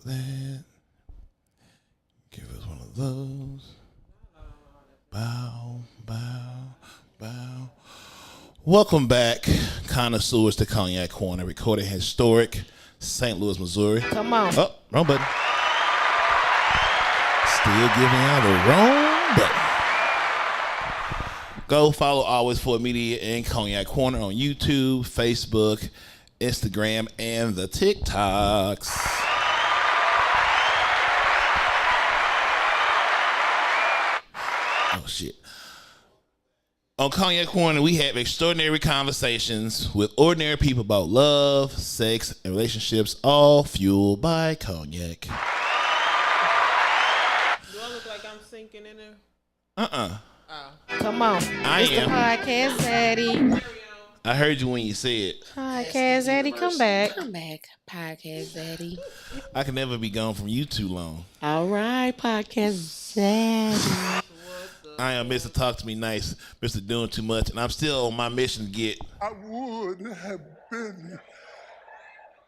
that. Give us one of those. Bow, bow, bow. Welcome back, connoisseurs, to Cognac Corner, recorded in historic St. Louis, Missouri. Come on. Oh, wrong button. Still giving out the wrong button. Go follow Always For Media and Cognac Corner on YouTube, Facebook, Instagram, and the TikToks. Oh, shit. On Cognac Corner, we have extraordinary conversations with ordinary people about love, sex, and relationships, all fueled by cognac. Do I look like I'm sinking in there? Oh. Come on. I It's am. the podcast daddy. I heard you when you said, Podcast daddy, come back. Come back, podcast daddy. I can never be gone from you too long. All right, podcast daddy. I am Mr. Talk to Me Nice, Mr. Doing Too Much, and I'm still on my mission to get... I would have been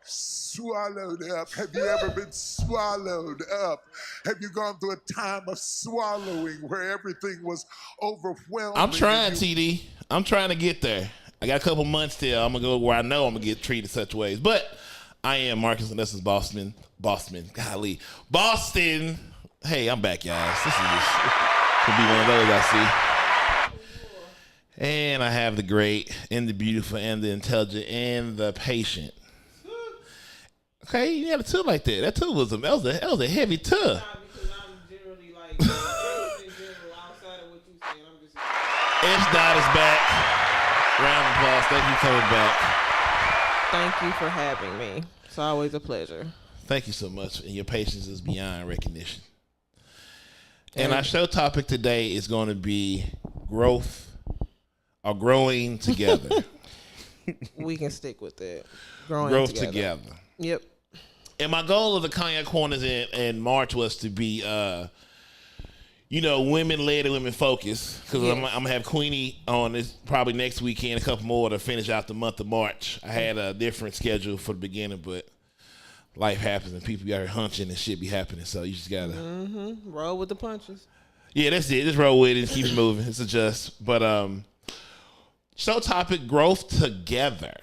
swallowed up. Have you ever been swallowed up? Have you gone through a time of swallowing where everything was overwhelming? I'm trying, TD. I'm trying to get there. I got a couple months till I'm going to go where I know I'm going to get treated such ways. But I am Marcus, and this is Boston. Golly. Boston. Hey, I'm back, y'all. This could be one of those I see. And I have the great and the beautiful and the intelligent and the patient. Okay, you had a tour like that. That tour was a heavy tour. Because I'm generally like, in general, outside of what you saying, I'm just... Sdot is back. Round of applause. Thank you for coming back. Thank you for having me. It's always a pleasure. Thank you so much. And your patience is beyond recognition. And our show topic today is going to be growth or growing together. We can stick with that. Growing Growth together. Yep. And my goal of the Cognac Corners in March was to be, women-led and women-focused. Because Yes. I'm going to have Queenie on this probably next weekend, a couple more to finish out the month of March. I had a different schedule for the beginning, but life happens and people be out here hunching and shit be happening. So you just got to... Roll with the punches. Yeah, that's it. Just roll with it and keep it moving. It's adjust. But show topic, growth together.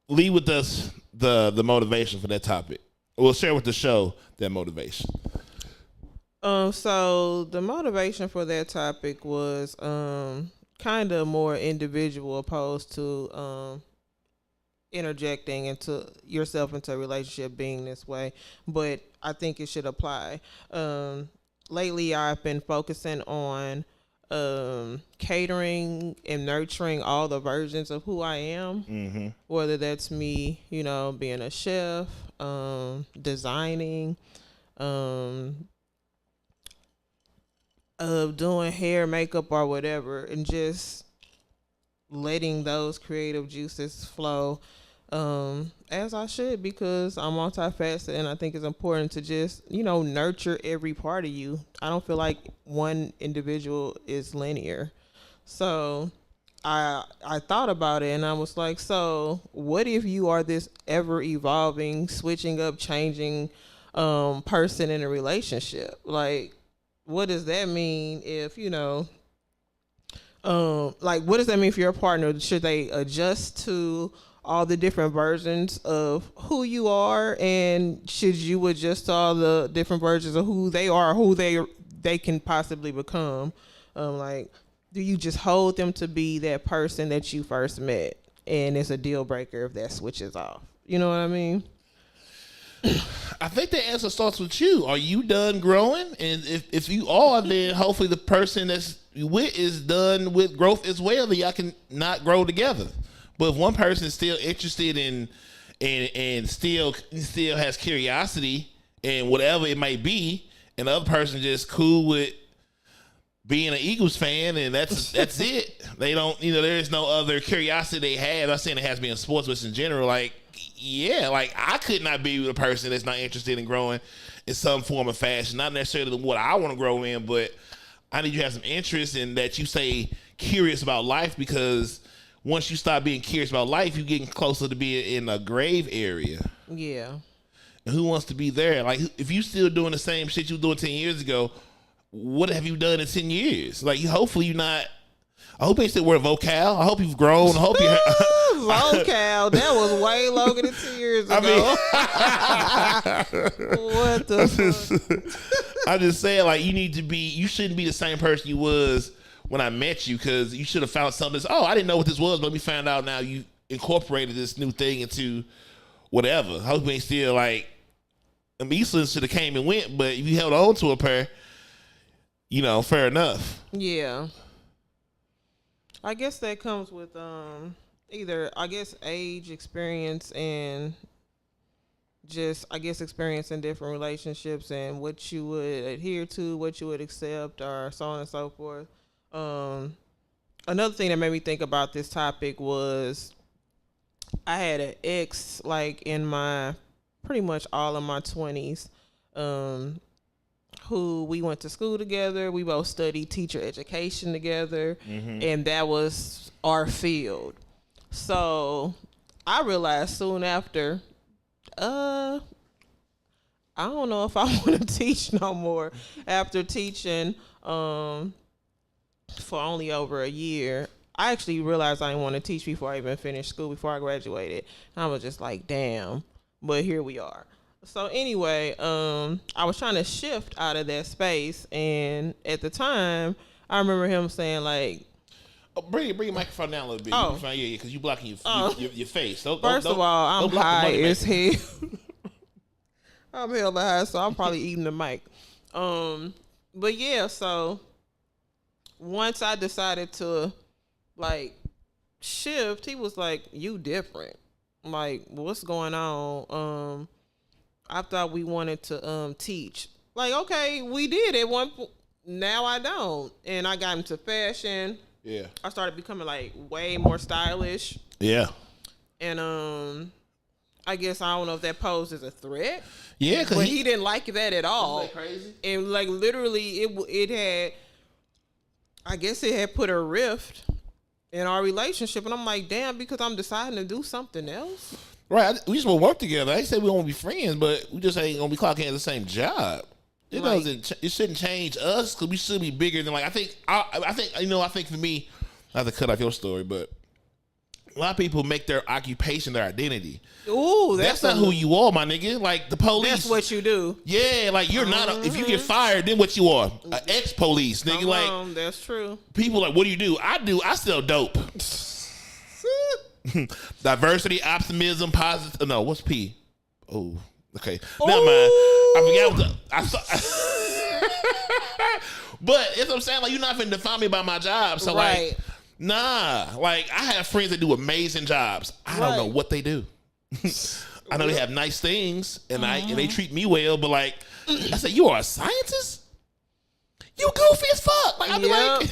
Lead with us the motivation for that topic. We'll share with the show that motivation. So the motivation for that topic was kind of more individual opposed to interjecting into yourself into a relationship being this way, but I think it should apply. Lately I've been focusing on catering and nurturing all the versions of who I am, whether that's me, being a chef, designing, doing hair, makeup, or whatever, and just letting those creative juices flow as I should, because I'm multifaceted and I think it's important to just, nurture every part of you. I don't feel like one individual is linear. So I thought about it and I was like, so what if you are this ever evolving, switching up, changing person in a relationship? Like, what does that mean if, what does that mean for your partner? Should they adjust to all the different versions of who you are, and should you adjust to all the different versions of who they are, who they can possibly become? Do you just hold them to be that person that you first met, and it's a deal breaker if that switches off? You know what I mean? I think the answer starts with you. Are you done growing? And if you are, then hopefully the person that's you with is done with growth as well, then y'all can not grow together. But if one person is still interested in and still has curiosity and whatever it might be, and the other person just cool with being an Eagles fan and that's it. They don't, there is no other curiosity they have. I'm not saying it has to be in sports, but in general, I could not be with a person that's not interested in growing in some form or fashion. Not necessarily what I want to grow in, but I need you to have some interest in that you stay curious about life, because once you start being curious about life, you're getting closer to being in a grave area. Yeah. And who wants to be there? Like, if you still doing the same shit you were doing 10 years ago, what have you done in 10 years? Like, hopefully you're not. I hope you still wear vocal. I hope you've grown. I hope you. Vocal. That was way longer than 2 years ago. What the fuck? I'm just saying, like, you shouldn't be the same person you was when I met you, because you should have found something. I didn't know what this was, but we found out now you incorporated this new thing into whatever. I hope you ain't still like, Eastland should have came and went, but if you held on to a pair, fair enough. Yeah. I guess that comes with either age, experience, and just experience in different relationships and what you would adhere to, what you would accept, or so on and so forth. Another thing that made me think about this topic was I had an ex like in my pretty much all of my 20s, who we went to school together. We both studied teacher education together, and that was our field. So I realized soon after, I don't know if I want to teach no more. After teaching for only over a year, I actually realized I didn't want to teach before I even finished school, before I graduated. And I was just like, damn, but here we are. So anyway, I was trying to shift out of that space, and at the time, I remember him saying like, bring your microphone down a little bit. Oh. Yeah, because you blocking your face. First of all, I'm high as hell. I'm hella high, so I'm probably eating the mic. But yeah, so once I decided to like shift, he was like, "You different. Like, what's going on?" I thought we wanted to teach. Like, okay, we did at one point. Now I don't. And I got into fashion. Yeah. I started becoming like way more stylish. Yeah. And I guess I don't know if that posed as a threat. Yeah, but he didn't like that at all. Isn't that crazy? And like literally it had, I guess it had put a rift in our relationship. And I'm like, damn, because I'm deciding to do something else. Right, we just want to work together. I ain't say we don't want to be friends, but we just ain't gonna be clocking at the same job. It shouldn't change us, because we should be bigger than like. I think for me, not to cut off your story, but a lot of people make their occupation their identity. Ooh, that's not who you are, my nigga. Like the police. That's what you do. Yeah, like you're not. If you get fired, then what you are? An ex-police, nigga. Like that's true. People like, what do? I sell dope. Diversity, optimism, positive. No, what's P? Oh, okay. Never mind. I forgot but it's what I'm saying. Like, you're not finna define me by my job. So right. Like, nah. Like, I have friends that do amazing jobs. I don't know what they do. I know they have nice things, and and they treat me well. But like, I said, you are a scientist. You goofy as fuck. Like, I be like,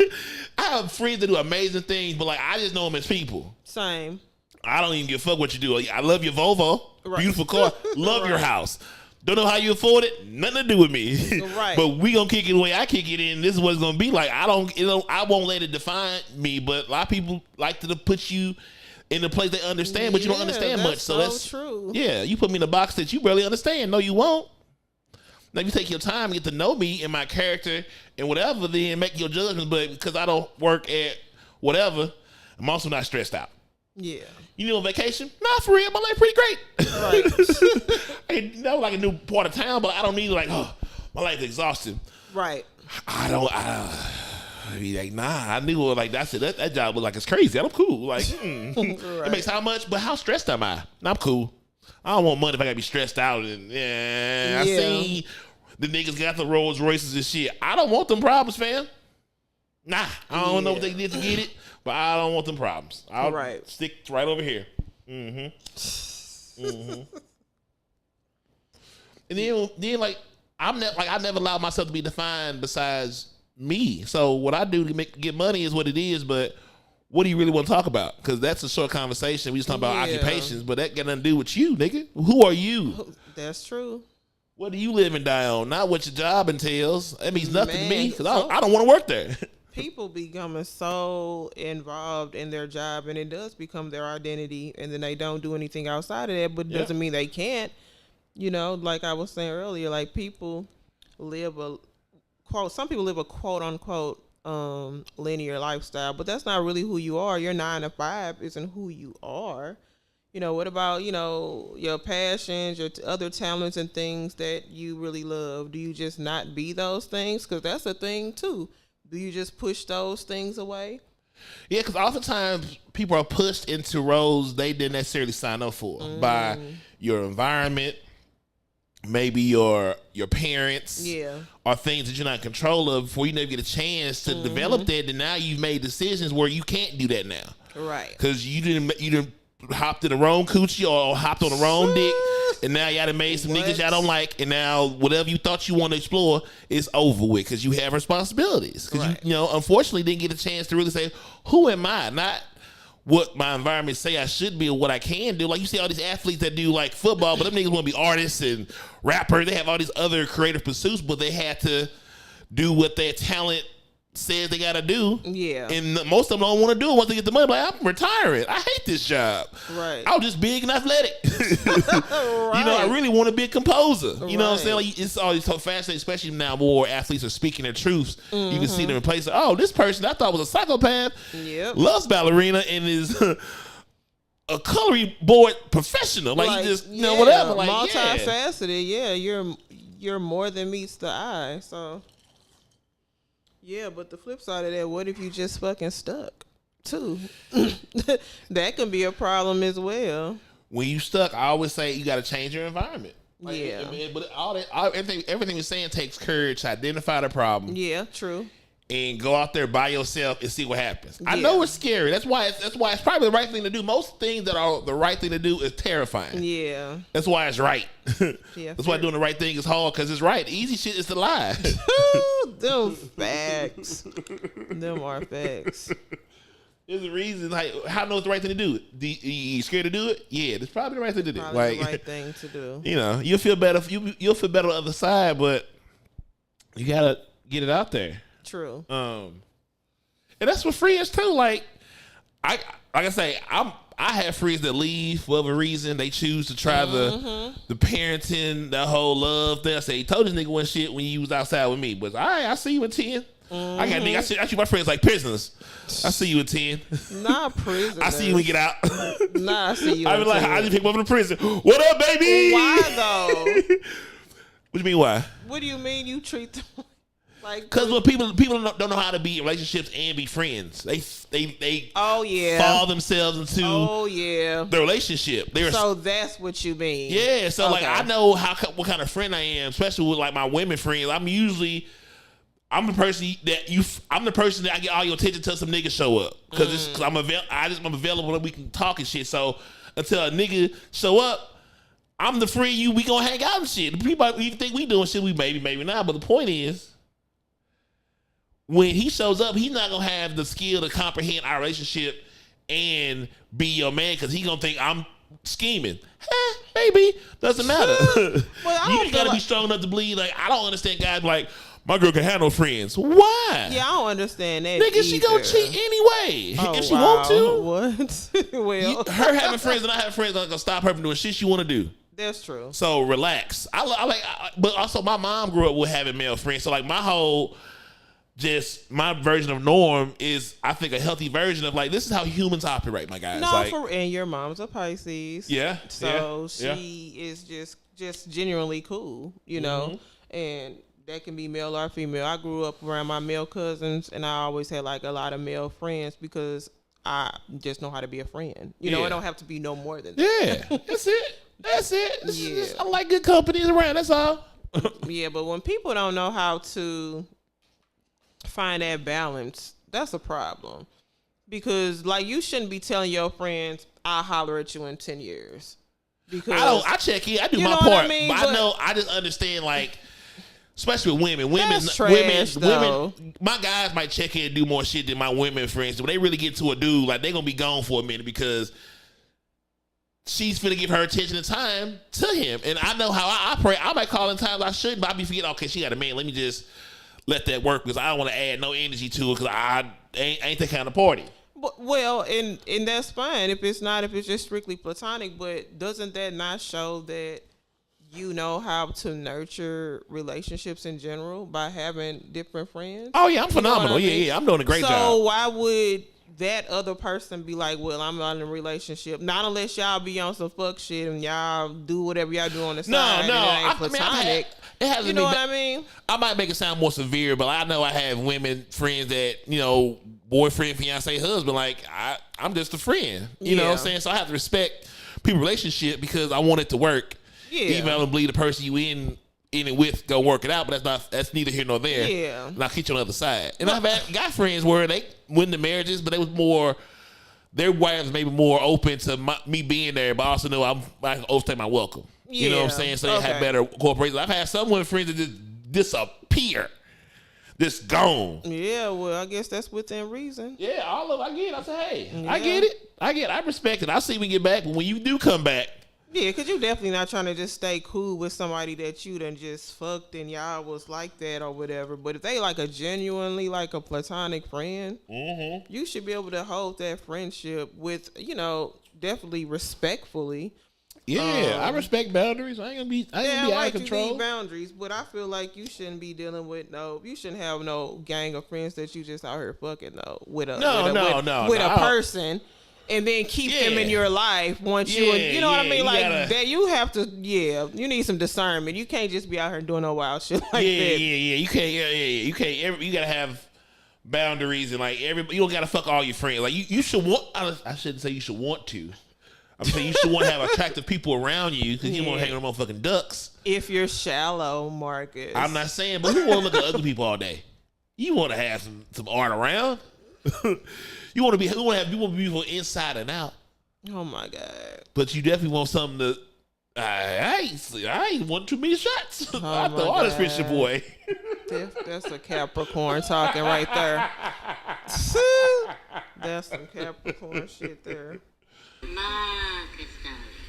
I have friends that do amazing things, but like, I just know them as people. Same. I don't even give a fuck what you do. I love your Volvo, beautiful car. Love your house. Don't know how you afford it. Nothing to do with me. Right. But we gonna kick it the way I kick it in. This is what it's gonna be like. I won't let it define me. But a lot of people like to put you in the place they understand, but you don't understand much. So that's true. Yeah, you put me in a box that you barely understand. No, you won't. Now, if you take your time and get to know me and my character and whatever, then make your judgments. But because I don't work at whatever, I'm also not stressed out. Yeah. You need on vacation? Nah, for real, my life pretty great. Right. That was like a new part of town, but I don't need like, oh, my life is exhausted. Right. I be like, nah, I knew like that's it. That job was like, it's crazy. I'm cool. Like, Right. It makes how much? But how stressed am I? I'm cool. I don't want money if I gotta be stressed out. And I see the niggas got the Rolls Royces and shit. I don't want them problems, fam. Nah, I don't know what they did to get it, but I don't want them problems. I'll stick right over here. And then like I never allowed myself to be defined besides me. So what I do to get money is what it is, but what do you really want to talk about? Because that's a short conversation. We just talk about occupations, but that got nothing to do with you, nigga. Who are you? That's true. What do you live and die on? Not what your job entails. That means nothing to me, because I don't want to work there. People becoming so involved in their job, and it does become their identity, and then they don't do anything outside of that, but it doesn't mean they can't. You know, like I was saying earlier, like people live a quote, some people live a quote unquote linear lifestyle, but that's not really who you are. Your 9 to 5 isn't who you are. You know, what about, you know, your passions, your other talents and things that you really love? Do you just not be those things? Because that's a thing too. Do you just push those things away? Yeah, because oftentimes people are pushed into roles they didn't necessarily sign up for by your environment, maybe your parents, or things that you're not in control of before you never get a chance to develop that. And now you've made decisions where you can't do that now, right? Because you didn't hopped in the wrong coochie or hopped on the wrong dick, and now y'all done made some niggas y'all don't like, and now whatever you thought you want to explore is over with because you have responsibilities. Because you know, unfortunately, didn't get a chance to really say, who am I? Not what my environment say I should be or what I can do. Like you see all these athletes that do like football, but them niggas want to be artists and rappers. They have all these other creative pursuits, but they had to do what their talent says they gotta do. Yeah. And most of them don't want to do it once they get the money. Like, I'm retiring. I hate this job. Right. I was just big and athletic. Right. You know, I really want to be a composer. You know what I'm saying? Like, it's always so fascinating, especially now more athletes are speaking their truths. You can see them in places. Oh, this person I thought was a psychopath loves ballerina and is a coloring board professional. Like he just, you know, whatever. Like, multifaceted. Yeah, you're more than meets the eye. So yeah, but the flip side of that, what if you just fucking stuck too? That can be a problem as well. When you stuck, I always say you got to change your environment. Like, but everything you're saying takes courage to identify the problem. Yeah, true. And go out there by yourself and see what happens. I know it's scary. That's why it's probably the right thing to do. Most things that are the right thing to do is terrifying. Yeah. That's why it's right. That's why doing the right thing is hard, because it's right. Easy shit is to lie. Them facts. Them are facts. There's a reason. Like, how I know it's the right thing to do? You scared to do it? Yeah, it's probably the right thing to do. Probably the right thing to do. You know, you'll feel better. You'll feel better on the other side, but you gotta get it out there. True. And that's what friends too. Like I say, I have friends that leave for whatever reason. They choose to try the parenting, the whole love thing. I say, told this nigga one shit when you was outside with me. But I see you in 10. I got nigga. I treat my friends like prisoners. I see you in 10. Not prisoners. I see you when you get out. Nah, I see you. I be like, 10. I just pick up in the prison. What up, baby? Why though? What do you mean why? What do you mean you treat them? Because when people don't know how to be in relationships and be friends, they fall themselves into the relationship. So that's what you mean. Yeah. So like I know what kind of friend I am, especially with like my women friends. I'm the person that I get all your attention till some niggas show up because I'm available and we can talk and shit. So until a nigga show up, I'm the friend we gonna hang out and shit. People even think we doing shit, we maybe not. But the point is, when he shows up, he's not gonna have the skill to comprehend our relationship and be your man because he gonna think I'm scheming. Baby, doesn't matter. Well, you just gotta be strong enough to believe. Like, I don't understand guys like, my girl can have no friends. Why? Yeah, I don't understand that. Nigga, she gonna cheat anyway if she want to. What? Well, her having friends and I having friends aren't gonna stop her from doing shit she want to do. That's true. So relax. But also my mom grew up with having male friends. So like my version of norm is, I think, a healthy version of like, this is how humans operate, my guys. No, and your mom's a Pisces. Yeah. So she is just genuinely cool, you know, and that can be male or female. I grew up around my male cousins, and I always had like a lot of male friends because I just know how to be a friend. You know, I don't have to be no more than that. Yeah, that's it. I like good companies around. That's all. Yeah, but when people don't know how to find that balance, that's a problem. Because like, you shouldn't be telling your friends, I'll holler at you in 10 years. Because I check in, I do my part. But I just understand, like, especially with women. Women, my guys might check in and do more shit than my women friends. When they really get to a dude, like, they gonna be gone for a minute because she's finna give her attention and time to him. And I know how I operate. I might call in times I shouldn't, but I be forgetting, okay, she got a man. Let me just let that work because I don't want to add no energy to it because I ain't that kind of party. Well, and that's fine if it's just strictly platonic. But doesn't that not show that you know how to nurture relationships in general by having different friends? Oh yeah, I'm phenomenal. You know what I mean? Yeah, I'm doing a great job. So why would that other person be like, well, I'm not in a relationship? Not unless y'all be on some fuck shit and y'all do whatever y'all do on the side. No, and it ain't platonic. It hasn't You know been what I mean? I might make it sound more severe, but I know I have women friends that, you know, boyfriend, fiance, husband, like I'm just a friend. You know what I'm saying? So I have to respect people's relationship because I want it to work. Yeah. Even if I don't believe the person you in it with go work it out, but that's neither here nor there. Yeah. And I'll keep you on the other side. And I've had guy friends where they went into marriages, but they was more their wives maybe more open to me being there, but I also know I can overstay my welcome. Yeah. You know what I'm saying? So they have better corporations. I've had some women friends that just disappear. Just gone. Yeah, well, I guess that's within reason. Yeah, all of it. I get it. I say, hey, I get it. I respect it. I see we get back, but when you do come back. Yeah, because you're definitely not trying to just stay cool with somebody that you done just fucked and y'all was like that or whatever. But if they like a genuinely like a platonic friend, you should be able to hold that friendship with, you know, definitely respectfully. Yeah, I respect boundaries. I ain't gonna be out of control. You need boundaries, but I feel like you shouldn't be dealing with you shouldn't have no gang of friends that you just out here fucking with a person, and then keep them in your life once you know what I mean. Like that, you have to. Yeah, you need some discernment. You can't just be out here doing no wild shit like that. Yeah. You can't. You can't. You gotta have boundaries and like everybody. You don't gotta fuck all your friends. Like you should want. I shouldn't say you should want to. I'm saying you should want to have attractive people around you because you want to hang with motherfucking ducks. If you're shallow, Marcus. I'm not saying, but who want to look at ugly people all day? You want to have some art around. You want to be beautiful inside and out. Oh my God! But you definitely want something to. I ain't want too many shots. Oh I throw all this friendship away. That's a Capricorn talking right there. That's some Capricorn shit there.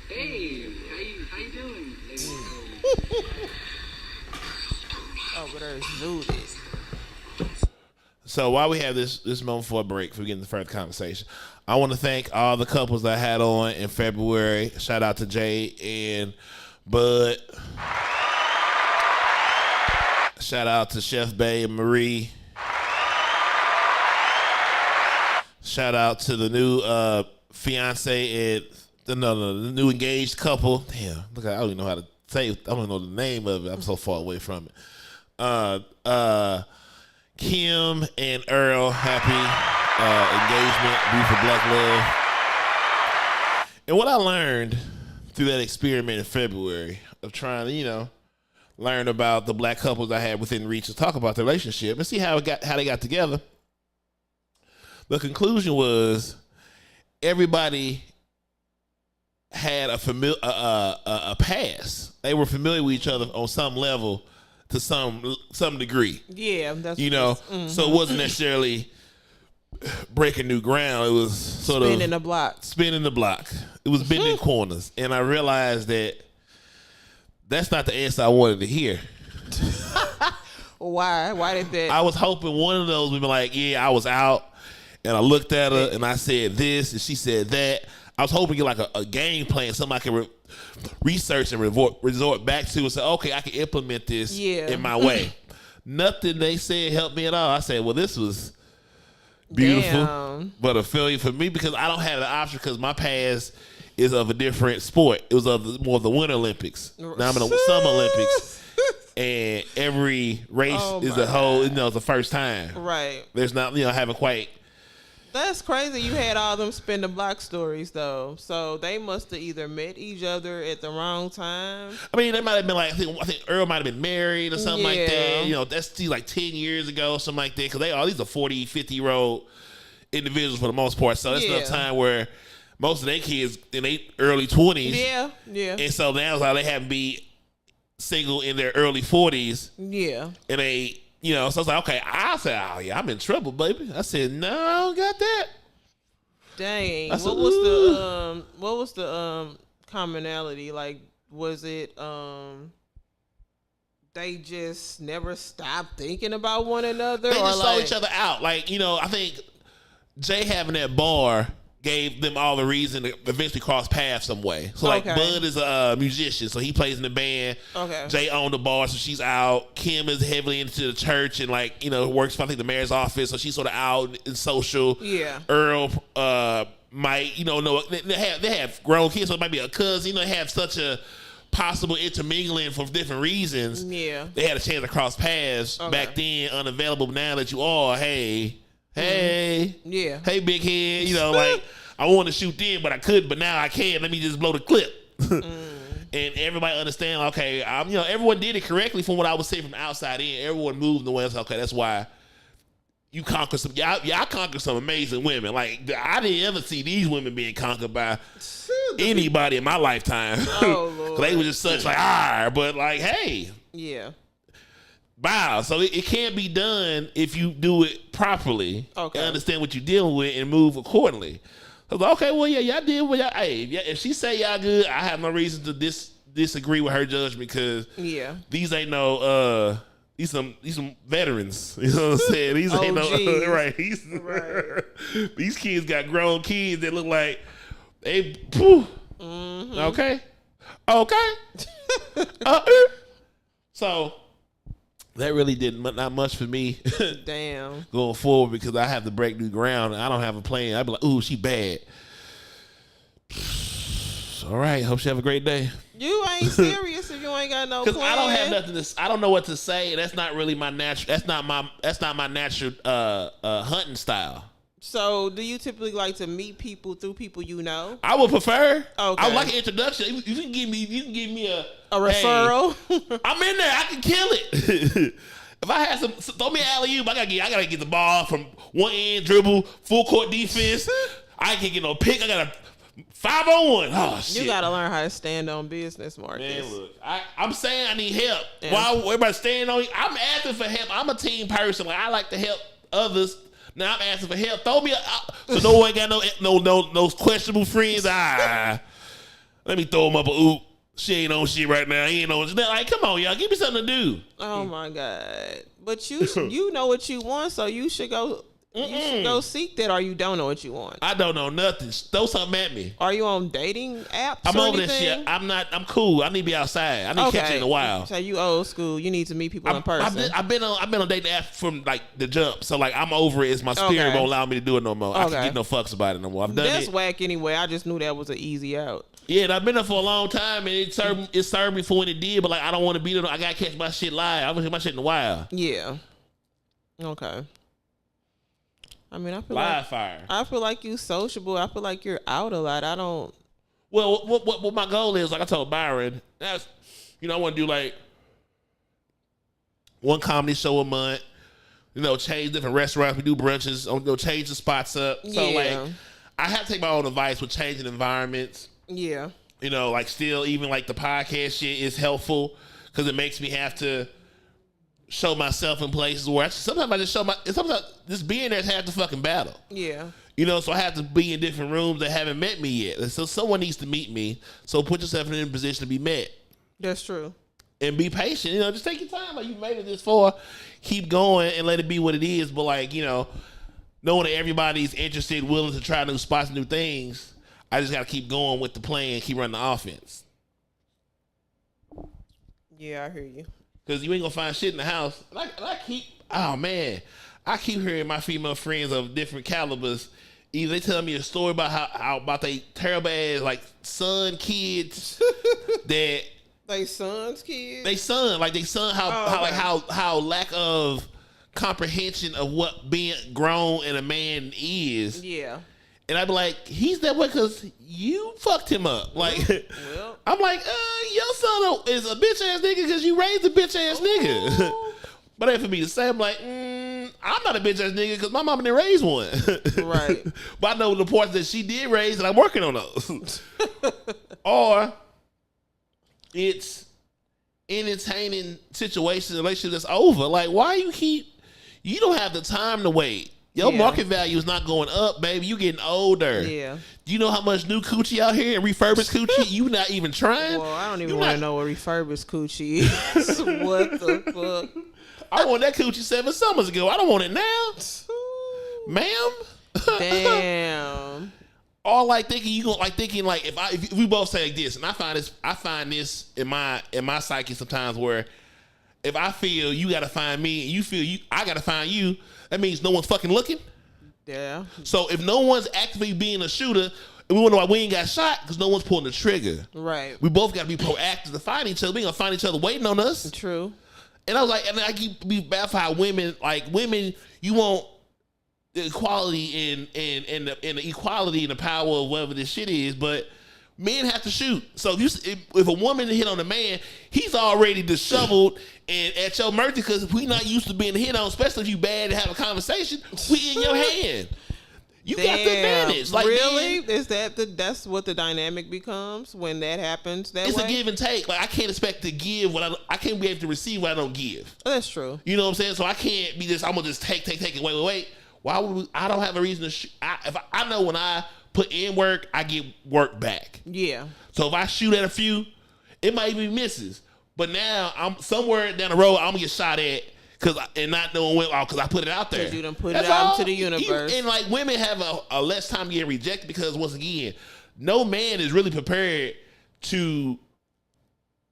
Hey, how you doing? Oh, but there's Zooted. So while we have this moment for a break, for getting the further conversation, I want to thank all the couples that I had on in February. Shout out to Jay and Bud. Shout out to Chef Bay and Marie. Shout out to the new fiance and the new engaged couple. Damn, look, I don't even know how to say it. I don't know the name of it. I'm so far away from it. Kim and Earl, happy engagement, beautiful black love. And what I learned through that experiment in February of trying to, learn about the black couples I had within reach to talk about their relationship and see how they got together. The conclusion was everybody had a past. They were familiar with each other on some level to some degree. Yeah, that's So it wasn't necessarily breaking new ground. It was sort of spinning the block. It was bending corners, and I realized that that's not the answer I wanted to hear. Why? Why did that? I was hoping one of those would be like, yeah, I was out, and I looked at her, and I said this, and she said that. I was hoping to get like a game plan, something I can research and resort back to and say, okay, I can implement this in my way. Nothing they said helped me at all. I said, well, this was beautiful, but a failure for me because I don't have the option because my past is of a different sport. It was more of the Winter Olympics. Now I'm in the Summer Olympics. And every race is a whole, it's the first time. Right. There's not, I haven't quite. That's crazy. You had all them spin the block stories though, so they must have either met each other at the wrong time. I mean, they might have been like I think Earl might have been married or something like that. That's like 10 years ago or something like that. Because these are 40, 50-year-old individuals for the most part. So that's enough time where most of their kids in their early 20s. Yeah. And so now it's like they haven't be single in their early 40s. Yeah. And they. So I was like, okay, I said, oh yeah, I'm in trouble, baby. I said, no, I don't got that. Dang. I said, what was the commonality? Like, was it they just never stop thinking about one another? They or just like, saw each other out. Like, you know, I think Jay having that bar gave them all the reason to eventually cross paths some way. So, like, Okay. Bud is a musician, so he plays in the band. Okay. Jay owned the bar, so she's out. Kim is heavily into the church and, like, you know, works for, I think, the mayor's office, so she's sort of out in social. Yeah. Earl might, you know, they have grown kids, so it might be a cousin. You know, they have such a possible intermingling for different reasons. Yeah. They had a chance to cross paths back then, unavailable. Now that you are, hey, hey, big head, you know, like I wanted to shoot then, but I couldn't, but now I can. Let me just blow the clip. And everybody understand, okay, you know, everyone did it correctly from what I was saying from the outside in. Everyone moved the way. Okay, that's why you conquer some. I conquered some amazing women. Like, I didn't ever see these women being conquered by anybody in my lifetime. Oh, Lord. They were just such like, but like, hey. Yeah. Wow. So it can't be done if you do it properly. Okay. And understand what you're dealing with and move accordingly. I was like, okay, well, yeah, y'all did what y'all, hey, if she say y'all good, I have no reason to disagree with her judgment because these ain't no, these some veterans. You know what I'm saying? These ain't no, right. These kids got grown kids that look like they, okay. So that really did not much for me. Damn. Going forward because I have to break new ground. And I don't have a plan. I'd be like, ooh, she bad. All right. Hope she have a great day. You ain't serious if you ain't got no plan. Because I don't have nothing to. I don't know what to say. And that's not really my natural. That's not my natural hunting style. So, do you typically like to meet people through people you know? I would prefer. Okay. I would like an introduction. You can give me a referral. Hey, I'm in there. I can kill it. If I had throw me an alley-oop. I gotta get the ball from one end, dribble, full court defense. I can't get no pick. I got a 5-on-1. Oh shit! You gotta learn how to stand on business, Marcus. Man, look, I'm saying I need help. Yeah. While everybody staying on, I'm asking for help. I'm a team person. Like I like to help others. Now I'm asking for help. Throw me so no one got no questionable friends. Let me throw him up a oop. She ain't on shit right now. He ain't on shit. Like, come on, y'all. Give me something to do. Oh my God. But you know what you want, so you should go. You should go seek that, or you don't know what you want. I don't know nothing. Throw something at me. Are you on dating apps? I'm or over that anything? shit. I'm cool. I need to be outside. I need to catch it in a while. So you old school. You need to meet people in person. I've been on dating apps from like the jump. So like I'm over it. It's my spirit won't allow me to do it no more. I can't give no fucks about it no more. I've done That's it. whack anyway. I just knew that was an easy out. Yeah, and I've been there for a long time, and it served me for when it did. But like I don't want to be there. I gotta catch my shit live. I want to catch my shit in a while. Yeah. Okay. I mean, I feel live fire. I feel like you sociable. I feel like you're out a lot. I don't. Well, what my goal is, like I told Byron, that's I want to do like one comedy show a month. Change different restaurants. We do brunches. Change the spots up. So like, I have to take my own advice with changing environments. Yeah. Like still even like the podcast shit is helpful because it makes me have to show myself in places where sometimes I just sometimes just being there is half the fucking battle. Yeah. So I have to be in different rooms that haven't met me yet. So someone needs to meet me. So put yourself in a position to be met. That's true. And be patient. Just take your time. Like you made it this far. Keep going and let it be what it is. But like, knowing that everybody's interested, willing to try new spots, new things, I just got to keep going with the plan, keep running the offense. Yeah, I hear you. Because you ain't going to find shit in the house. And I keep hearing my female friends of different calibers. Either they tell me a story about how about they terrible ass like son kids that they sons kids. They son how lack of comprehension of what being grown and a man is. Yeah. And I'd be like, he's that way because you fucked him up. Like, well. I'm like, your son is a bitch ass nigga because you raised a bitch ass nigga. But ain't for me to say, I'm like, I'm not a bitch ass nigga because my mama didn't raise one. Right. But I know the parts that she did raise and I'm working on those. Or it's entertaining situations, relationship that's over. Like, why you don't have the time to wait. Your Yeah. market value is not going up, baby. You getting older. Yeah. Do you know how much new coochie out here and refurbished coochie? You not even trying. Well, I don't even You want to not- know what refurbished coochie is. What the fuck? I want that coochie 7 summers ago. I don't want it now, ma'am. Damn. All like thinking you gonna like if we both say like this, and I find this in my psyche sometimes where if I feel you gotta find me and you feel I gotta find you, that means no one's fucking looking. Yeah. So if no one's actively being a shooter, we wonder why we ain't got shot because no one's pulling the trigger. Right. We both gotta be proactive to find each other. We ain't gonna find each other waiting on us. True. And I was like, and I keep be baffled how women, you want the equality and the equality and the power of whatever this shit is, but men have to shoot. So if a woman hit on a man, he's already disheveled and at your mercy because if we not used to being hit on, especially if you bad to have a conversation, we in your hand. You got the advantage. Like, really? man, Is that's what the dynamic becomes when that happens that it's way? a give and take. Like I can't expect to give what I can't be able to receive what I don't give. That's true. You know what I'm saying? So I can't be I'm gonna just take and wait. Why would I don't have a reason to shoot. If I know when I put in work, I get work back. Yeah. So if I shoot at a few, it might even misses. But now I'm somewhere down the road, I'm gonna get shot at and not knowing when because I put it out there. Because you done put That's it out all. into the universe. And like women have a less time getting rejected because once again, no man is really prepared to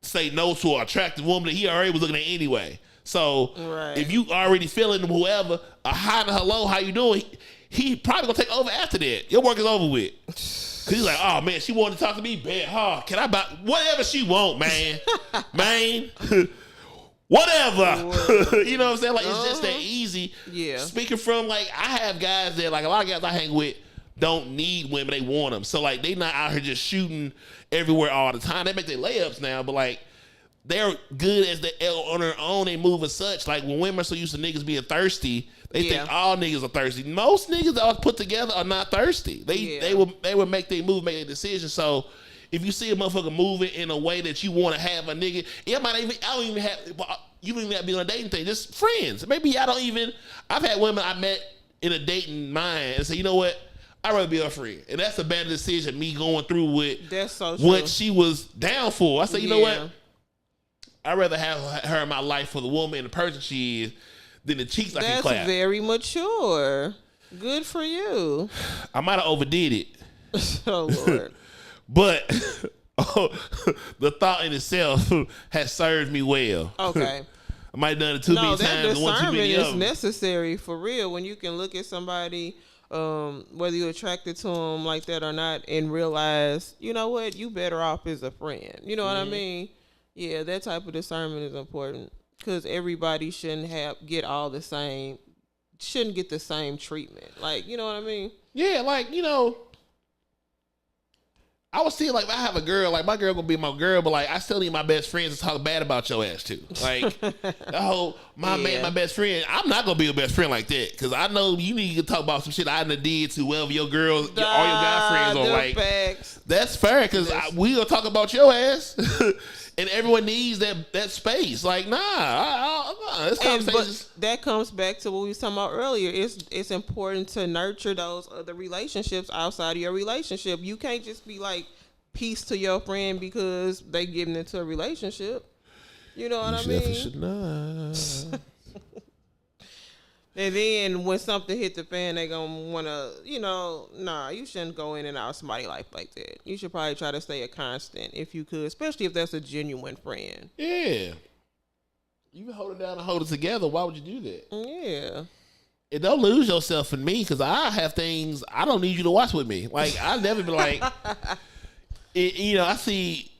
say no to an attractive woman that he already was looking at anyway. So Right. if you already feeling whoever, a hi and a hello, how you doing? He probably gonna take over after that. Your work is over with. Cause he's like, oh man, she wanted to talk to me, bad, huh? Can I buy whatever she want, man? Man. Whatever. You know what I'm saying? Like it's just that easy. Yeah. Speaking from like I have guys that like a lot of guys I hang with don't need women, they want them. So like they not out here just shooting everywhere all the time. They make their layups now, but like they're good as they on their own. They move as such. Like when women are so used to niggas being thirsty, they think all niggas are thirsty. Most niggas that are put together are not thirsty. They will make their move, make their decision. So if you see a motherfucker moving in a way that you want to have a nigga, it might even you don't even have to be on a dating thing. Just friends. Maybe I've had women I met in a dating mind and say, you know what? I'd rather be a friend. And that's a bad decision, me going through with That's so true. what she was down for. I said, you know what? I'd rather have her in my life for the woman and the person she is than the cheeks I can clap. That's very mature. Good for you. I might have overdid it. Oh, Lord. But the thought in itself has served me well. Okay. I might have done it too many that times and one too discernment many is of them. necessary for real. When you can look at somebody, whether you're attracted to them like that or not, and realize, you know what, you better off as a friend. You know what I mean? Yeah, that type of discernment is important because everybody shouldn't get the same treatment. Like, you know what I mean? Yeah, like, you know, I was still like, if I have a girl, like my girl gonna be my girl, but like I still need my best friends to talk bad about your ass too. Like, the whole man, my best friend. I'm not gonna be a best friend like that because I know you need to talk about some shit I done did to whoever your girls, all your guy friends are like. Facts. That's fair because we gonna talk about your ass, and everyone needs that space. Like, it's conversations. But that comes back to what we was talking about earlier. It's important to nurture those other relationships outside of your relationship. You can't just be like peace to your friend because they getting into a relationship. You know what I mean? Should not. And then when something hit the fan, they gonna wanna, you shouldn't go in and out of somebody's life like that. You should probably try to stay a constant if you could, especially if that's a genuine friend. Yeah. You can hold it down and hold it together. Why would you do that? Yeah. And don't lose yourself in me because I have things I don't need you to watch with me. Like, I've never been like, I see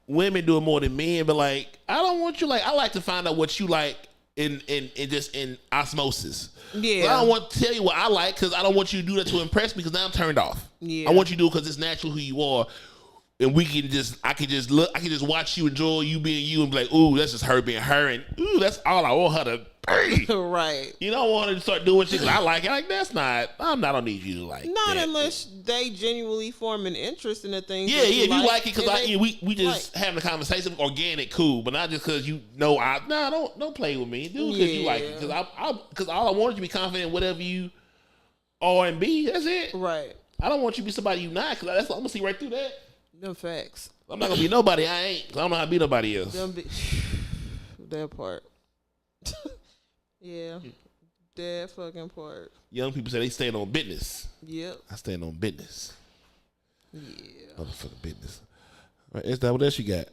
women doing more than men, but like, I don't want you, like, I like to find out what you like in osmosis. Yeah. But I don't want to tell you what I like because I don't want you to do that to impress me because now I'm turned off. Yeah. I want you to do it because it's natural who you are. And I can just watch you enjoy you being you and be like, ooh, that's just her being her. And ooh, that's all I want her to be. Right. You don't want her to start doing shit 'cause I like it. Like, I don't need you to like Not that. unless they genuinely form an interest in the things. Yeah, that if you like it, because we just like, having a conversation, organic, cool, but not just because don't play with me, do because you like it, because all I want you to be confident in whatever you R&B. That's it. Right. I don't want you to be somebody you not, because I'm gonna see right through that. Them facts. I'm not gonna be nobody I ain't. 'Cause I don't know how to be nobody else. That part. Yeah. That fucking part. Young people say they stand on business. Yep. I stand on business. Yeah. Motherfucking business. All right, is that what else you got?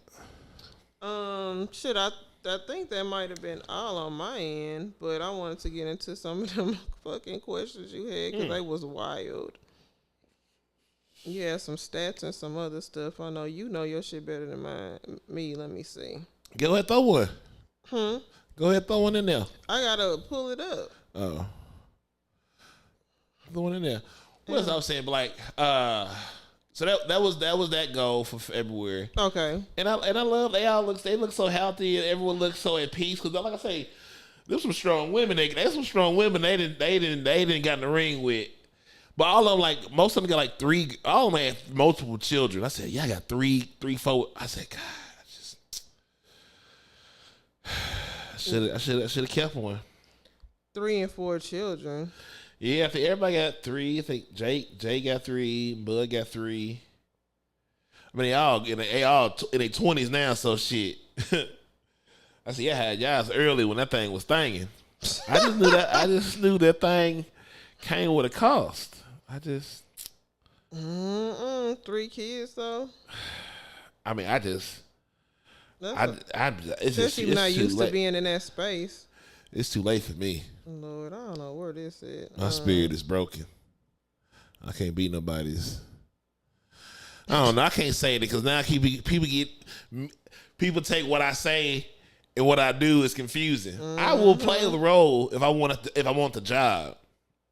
Shit, I think that might have been all on my end, but I wanted to get into some of them fucking questions you had because they was wild. You had some stats and some other stuff. I know you know your shit better than me. Let me see. Go ahead, throw one. Go ahead, throw one in there. I gotta pull it up. Oh. Throw one in there. What else I was saying? Like, so that was that goal for February. Okay. And I love they look so healthy and everyone looks so at peace because like I say, there's some strong women. There's some strong women they didn't got in the ring with. But all of them, like, most of them got like three, all of them had multiple children. I said, yeah, I got three, 4. I said, God, I should have kept one. 3 and 4 children. Yeah, I think everybody got 3. I think Jay got 3, Bud got 3. I mean, they all in their 20s now, so shit. I said, I had y'all early when that thing was thangin'. I just knew that thing came with a cost. 3 kids though. I mean, it's Especially not used to being in that space. It's too late for me. Lord, I don't know where this is. My spirit is broken. I can't beat nobody's. I don't know. I can't say it because now people take what I say and what I do is confusing. I will play the role if I want the job.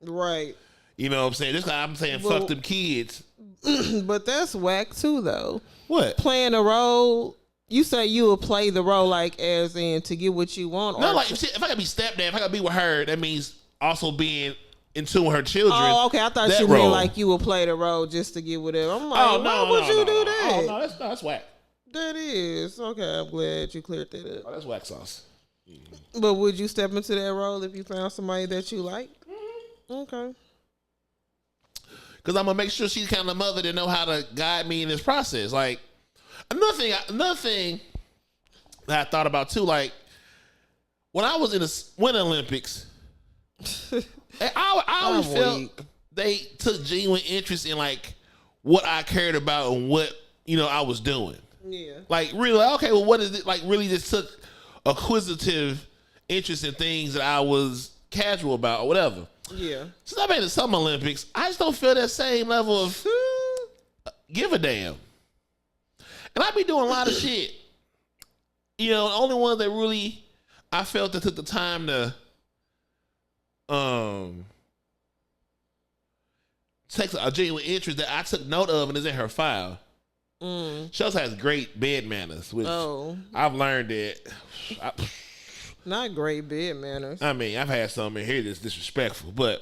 Right. You know what I'm saying? This guy, I'm saying, fuck them kids. But that's whack too, though. What? Playing a role. You say you will play the role like as in to get what you want. No, like if I gotta be stepdad, if I gotta be with her, that means also being in tune with her children. Oh, okay. I thought you meant like you would play the role just to get whatever. I'm like, why would you do that? Oh no, that's whack. That is okay. I'm glad you cleared that up. Oh, that's whack sauce. But would you step into that role if you found somebody that you like? Okay. Because I'm gonna make sure she's kind of the mother that know how to guide me in this process. Like another thing that I thought about too, like when I was in the Winter Olympics, I always felt they took genuine interest in like what I cared about and what I was doing. Yeah. Like really, okay, well, what is it? Like really, just took acquisitive interest in things that I was casual about or whatever. Yeah. Since I've been to Summer Olympics, I just don't feel that same level of give a damn. And I be doing a lot of shit. The only one that really I felt that took the time to take a genuine interest that I took note of and is in her file. She also has great bed manners, which I've learned that. Not great bed manners. I mean, I've had some in here that's disrespectful, but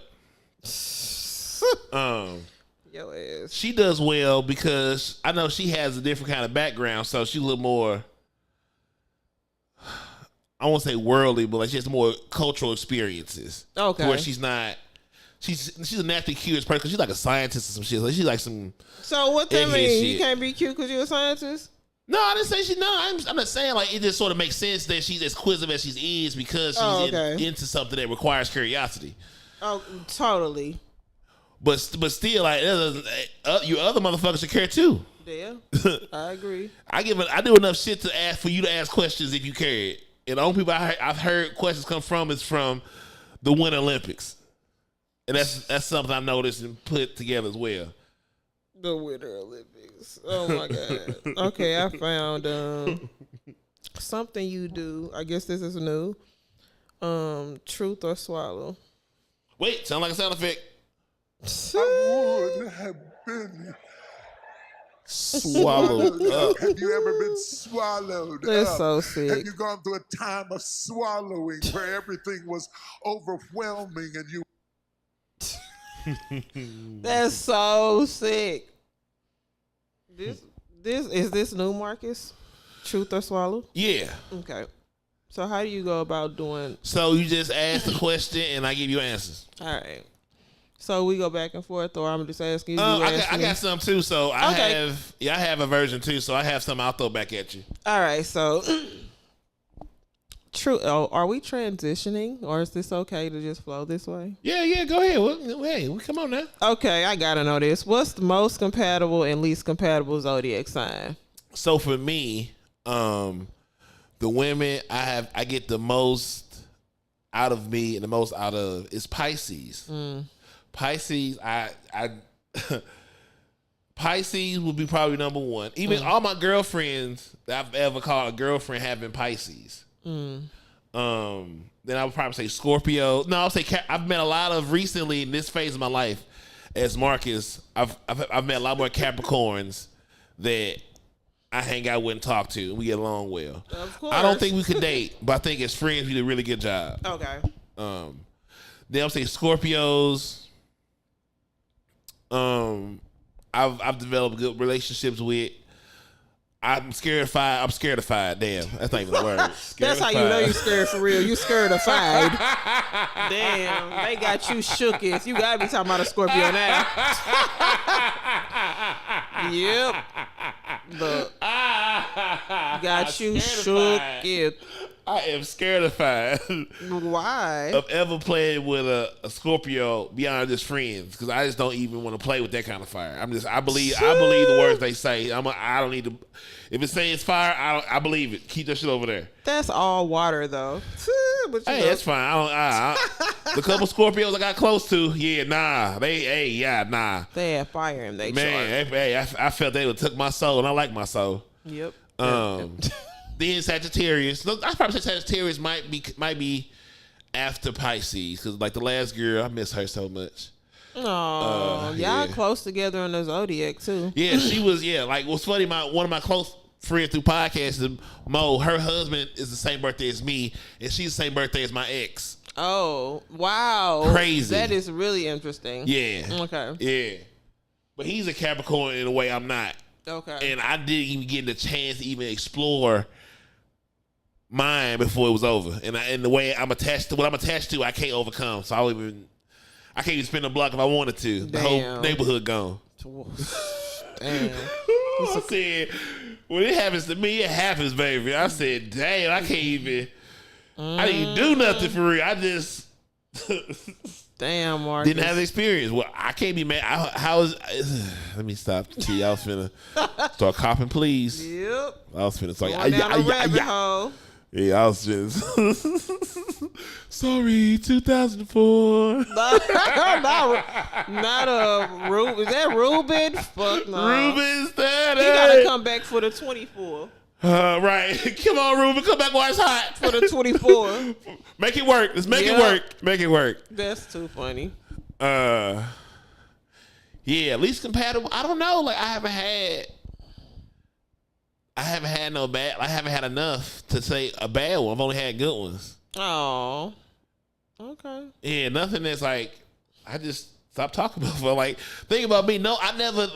your ass. She does well because I know she has a different kind of background, so she's a little more, I won't say worldly, but like she has more cultural experiences. Okay. Where she's not, she's a naturally curious person because she's like a scientist or some shit. Like she's like some. So what that mean? You can't be cute because you're a scientist? No, I didn't say she. No, I'm not saying like it just sort of makes sense that she's as inquisitive as she is because she's into something that requires curiosity. Oh, totally. But still, like you other motherfuckers should care too. Yeah, I agree. I do enough shit to ask for you to ask questions if you care. And the only people I've heard questions come from is from the Winter Olympics, and that's something I noticed and put together as well. The Winter Olympics. Oh my God. Okay, I found something you do. I guess this is new. Truth or swallow. Wait, sound like a sound effect. I would have been swallowed up. Have you ever been swallowed That's up? so sick. Have you gone through a time of swallowing where everything was overwhelming and you... That's so sick. This new, Marcus? Truth or swallow? Yeah. Okay. So how do you go about doing? So you just ask the question and I give you answers. All right. So we go back and forth, or I'm just asking you. I got some too. So I Okay. have a version too. So I have some I'll throw back at you. All right, so true. Oh, are we transitioning, or is this okay to just flow this way? Yeah. Go ahead. Hey, come on now. Okay, I gotta know this. What's the most compatible and least compatible zodiac sign? So for me, the women I get the most out of me and the most out of is Pisces. Pisces, Pisces would be probably number one. Even all my girlfriends that I've ever called a girlfriend have been Pisces. Then I would probably say Scorpio. No, I'll say I've met a lot of recently in this phase of my life as Marcus. I've met a lot more Capricorns that I hang out with and talk to, and we get along well. Of course. I don't think we could date, but I think as friends we did a really good job. Okay. Then I'll say Scorpios. I've developed good relationships with. I'm scared of fire. I'm scared of fire. Damn, that's not even a word. That's how you know you're scared for real. You scared of fire. Damn, they got you shookest. You gotta be talking about a Scorpio now. Yep. Look. Got you shookest. I am scared of fire. Why? Of ever playing with a Scorpio beyond just friends, because I just don't even want to play with that kind of fire. I believe the words they say. I don't need to. If it says fire, I believe it. Keep that shit over there. That's all water though. But Hey, that's fine. The couple Scorpios I got close to, nah. They had fire in they man. chart. I felt they would took my soul, and I like my soul. Yep. Then Sagittarius. Look, I probably say Sagittarius might be after Pisces, because like the last girl, I miss her so much. Oh, y'all close together on the zodiac too. Yeah, she was. Yeah, like what's funny, one of my close friends through podcasts is Mo. Her husband is the same birthday as me, and she's the same birthday as my ex. Oh, wow. Crazy. That is really interesting. Yeah. Okay. Yeah. But he's a Capricorn in a way I'm not. Okay. And I didn't even get the chance to even explore mine before it was over. And the way I'm attached to what I'm attached to, I can't overcome. So I can't even spin a block if I wanted to. The whole neighborhood gone. Damn. I said, when it happens to me, it happens, baby. I said, damn, I can't even. I didn't do nothing for real. I just damn, Marcus. didn't have the experience. Well, I can't be mad. Let me stop. See, I was finna start coughing, please. Yep. I was finna start. Going down a rabbit hole. Yeah, I was just sorry. 2004. Not a Ruben. Is that Ruben? Fuck no. Ruben's that. He gotta come back for the 24. Right. Come on, Ruben. Come back while it's hot. For the 24. Make it work. Let's make it work. Make it work. That's too funny. Yeah, least compatible. I don't know. Like I haven't had no bad. I haven't had enough to say a bad one. I've only had good ones. Oh. Okay. Yeah, nothing that's like I just stopped talking about. But like, think about me. No, I've never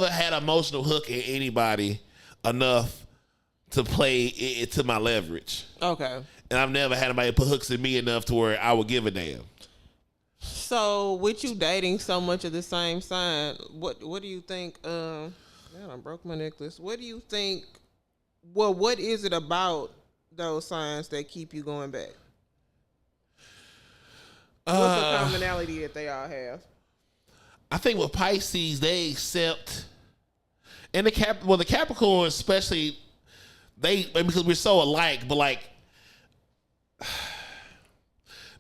had an emotional hook in anybody enough to play it to my leverage. Okay. And I've never had anybody put hooks in me enough to where I would give a damn. So, with you dating so much of the same sign, what do you think? Man, I broke my necklace. What do you think? Well, what is it about those signs that keep you going back? What's the commonality that they all have? I think with Pisces, they accept, and the Capricorn especially, because we're so alike, but like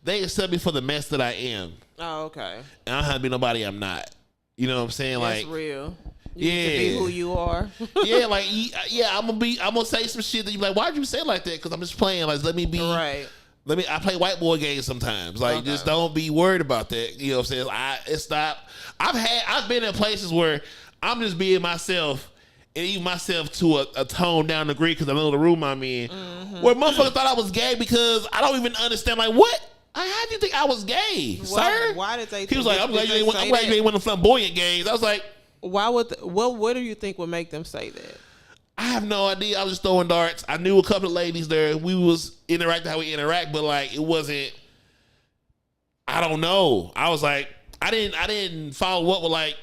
they accept me for the mess that I am. Oh, okay. And I don't have to be nobody I'm not. You know what I'm saying? That's like real. You get to be who you are. I'm gonna say some shit that you like. Why'd you say it like that? Because I'm just playing. Like, let me be. Right. I play white boy games sometimes. Like, just don't be worried about that. You know what I'm saying? It's not. I've been in places where I'm just being myself. And even myself to a tone down degree because I know the room I'm in. Mm-hmm. Where motherfuckers thought I was gay because I don't even understand. Like, what? How do you think I was gay, sir? Why did they? He was like, I'm glad you ain't one of the flamboyant gays. I was like, why would? What do you think would make them say that? I have no idea. I was just throwing darts. I knew a couple of ladies there. We was interacting how we interact, but like it wasn't. I don't know. I was like, I didn't follow up with like,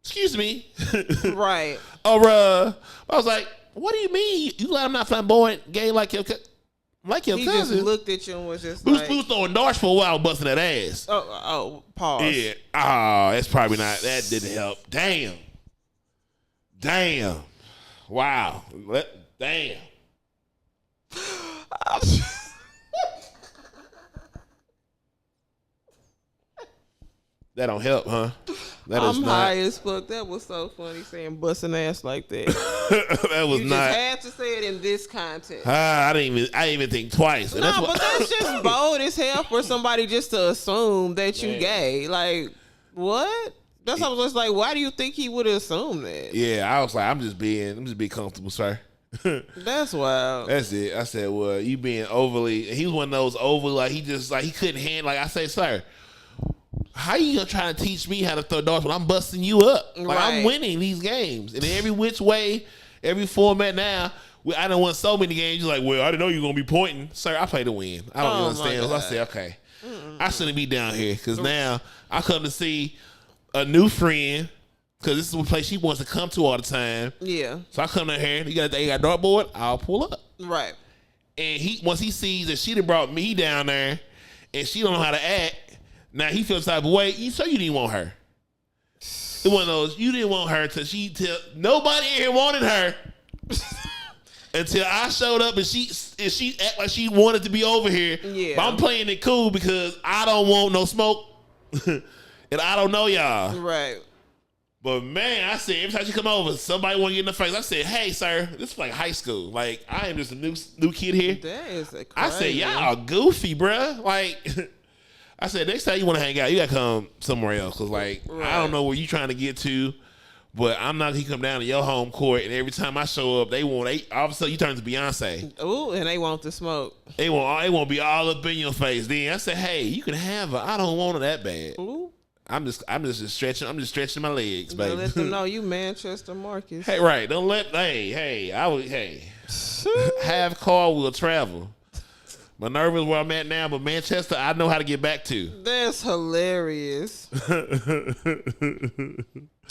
excuse me. Right. Or I was like, what do you mean? You let him not flamboyant, gay like your He cousin? just looked at you and was just we like, was throwing darts for a while, busting that ass. oh, pause. Yeah. Oh, that's probably not. That didn't help. Damn. Wow. Damn. That don't help, huh? I'm high as fuck. That was so funny saying busting ass like that. That was you not. just had to say it in this context. I didn't even think twice. No, but that's just bold as hell for somebody just to assume that you gay. Like, what? That's what I was just like, why do you think he would assume that? Yeah, I was like, I'm just being comfortable, sir. That's wild. That's it. I said, well, you being overly. He was one of those overly, like he couldn't handle. Like I say, sir, how you gonna try to teach me how to throw darts when I'm busting you up? Like I'm winning these games, and in every which way, every format now. I done won so many games. You're like, well, I didn't know you were gonna be pointing, sir. I play to win. I don't understand. So I said, okay, I shouldn't be down here because now I come to see a new friend because this is a place she wants to come to all the time. Yeah. So I come down here. You got a dartboard? I'll pull up. Right. And once he sees that she done brought me down there, and she don't know how to act. Now he feels type of way. So you didn't want her. It one of those you didn't want her till nobody in here wanted her until I showed up and she act like she wanted to be over here. Yeah. But I'm playing it cool because I don't want no smoke and I don't know y'all. Right. But man, I said every time she come over, somebody want to get in the face. I said, hey sir, this is like high school. Like I am just a new kid here. That is crazy. I said y'all goofy, bruh. Like. I said, next time you want to hang out, you got to come somewhere else. Because, like, I don't know where you trying to get to, but I'm not going to come down to your home court, and every time I show up, all of a sudden you turn to Beyonce. Ooh, and they want the smoke. They won't be all up in your face. Then I said, hey, you can have her. I don't want her that bad. Ooh. I'm just stretching. I'm just stretching my legs, baby. Let them know you Manchester Marcus. Hey, right. Don't let, have car will travel. My nerve is where I'm at now, but Manchester, I know how to get back to. That's hilarious.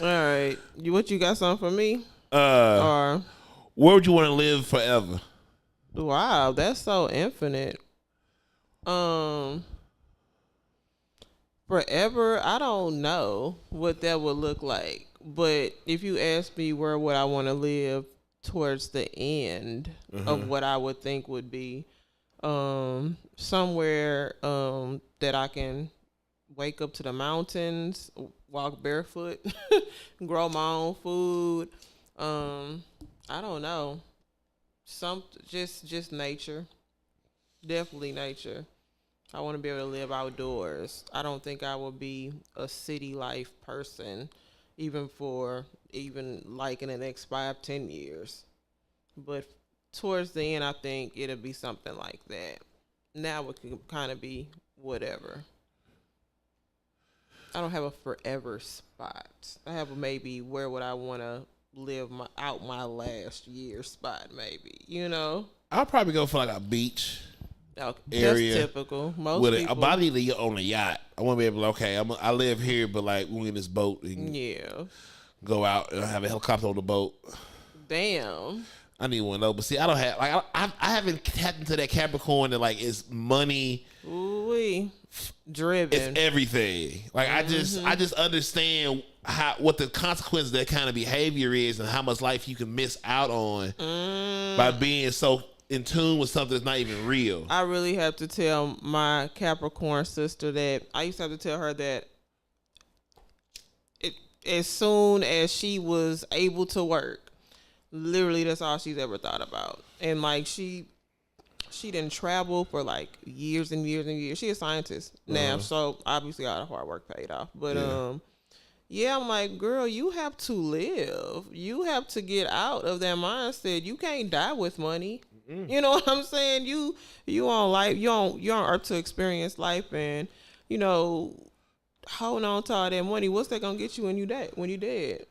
All right. What you got something for me? Where would you want to live forever? Wow, that's so infinite. Forever, I don't know what that would look like. But if you ask me where would I want to live towards the end of what I would think would be somewhere that I can wake up to the mountains, walk barefoot, grow my own food. I don't know. Just nature. Definitely nature. I want to be able to live outdoors. I don't think I will be a city life person even like in the next 5-10 years. But towards the end, I think it'll be something like that. Now it can kind of be whatever. I don't have a forever spot. I have a maybe where would I want to live my last year spot, maybe. You know? I'll probably go for like a beach That's area. typical. Most people. A body on a yacht. I want to be able to, I live here, but like we're in this boat and go out and have a helicopter on the boat. Damn. I need one though, but see, I don't have I haven't tapped into that Capricorn that like is money. Ooh-wee. Driven. It's everything. Like I just understand what the consequence of that kind of behavior is and how much life you can miss out on by being so in tune with something that's not even real. I really have to tell my Capricorn sister that I used to have to tell her that as soon as she was able to work. Literally, that's all she's ever thought about. And like she didn't travel for like years and years and years. She's a scientist now, so obviously all the hard work paid off. But I'm like, girl, you have to live. You have to get out of that mindset. You can't die with money. You know what I'm saying? You on life. You on earth to experience life, and holding on to all that money. What's that gonna get you when you dead?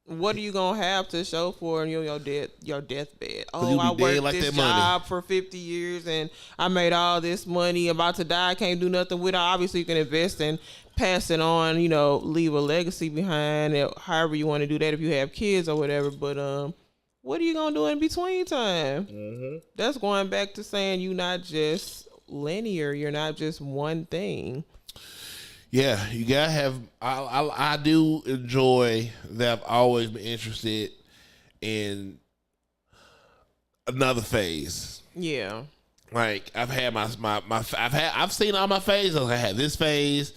What are you gonna have to show for in your deathbed? Oh, you I be dead worked like this that money. job for 50 years and I made all this money. About to die, I can't do nothing with it. Obviously, you can invest and pass it on. You know, leave a legacy behind. However you want to do that, if you have kids or whatever. But what are you gonna do in between time? That's going back to saying you're not just linear. You're not just one thing. Yeah, you gotta have. I do enjoy that. I've always been interested in another phase. Yeah. Like I've had I've seen all my phases. I had this phase.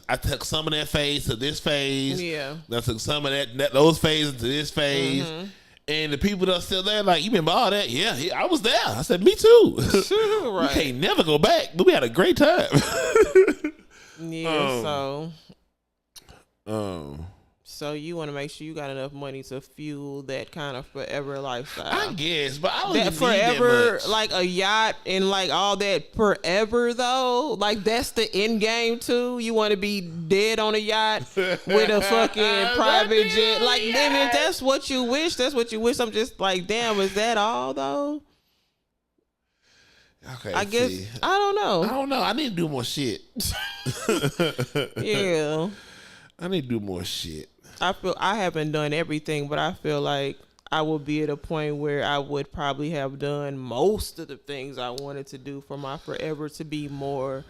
I took some of that phase to this phase. Yeah. I took some of those phases to this phase. And the people that are still there, like, you remember all that? Yeah, I was there. I said, me too. Right. We can't never go back, but we had a great time. Yeah, so you want to make sure you got enough money to fuel that kind of forever lifestyle. I guess, but I don't that even forever, need that much. like a yacht and like all that forever though. Like that's the end game too. You want to be dead on a yacht with a fucking private jet. Like then if that's what you wish, that's what you wish. I'm just like, damn, is that all though? Okay, I guess see. I don't know. I need to do more shit. Yeah. I need to do more shit. I feel I haven't done everything, but I feel like I will be at a point where I would probably have done most of the things I wanted to do for my forever to be more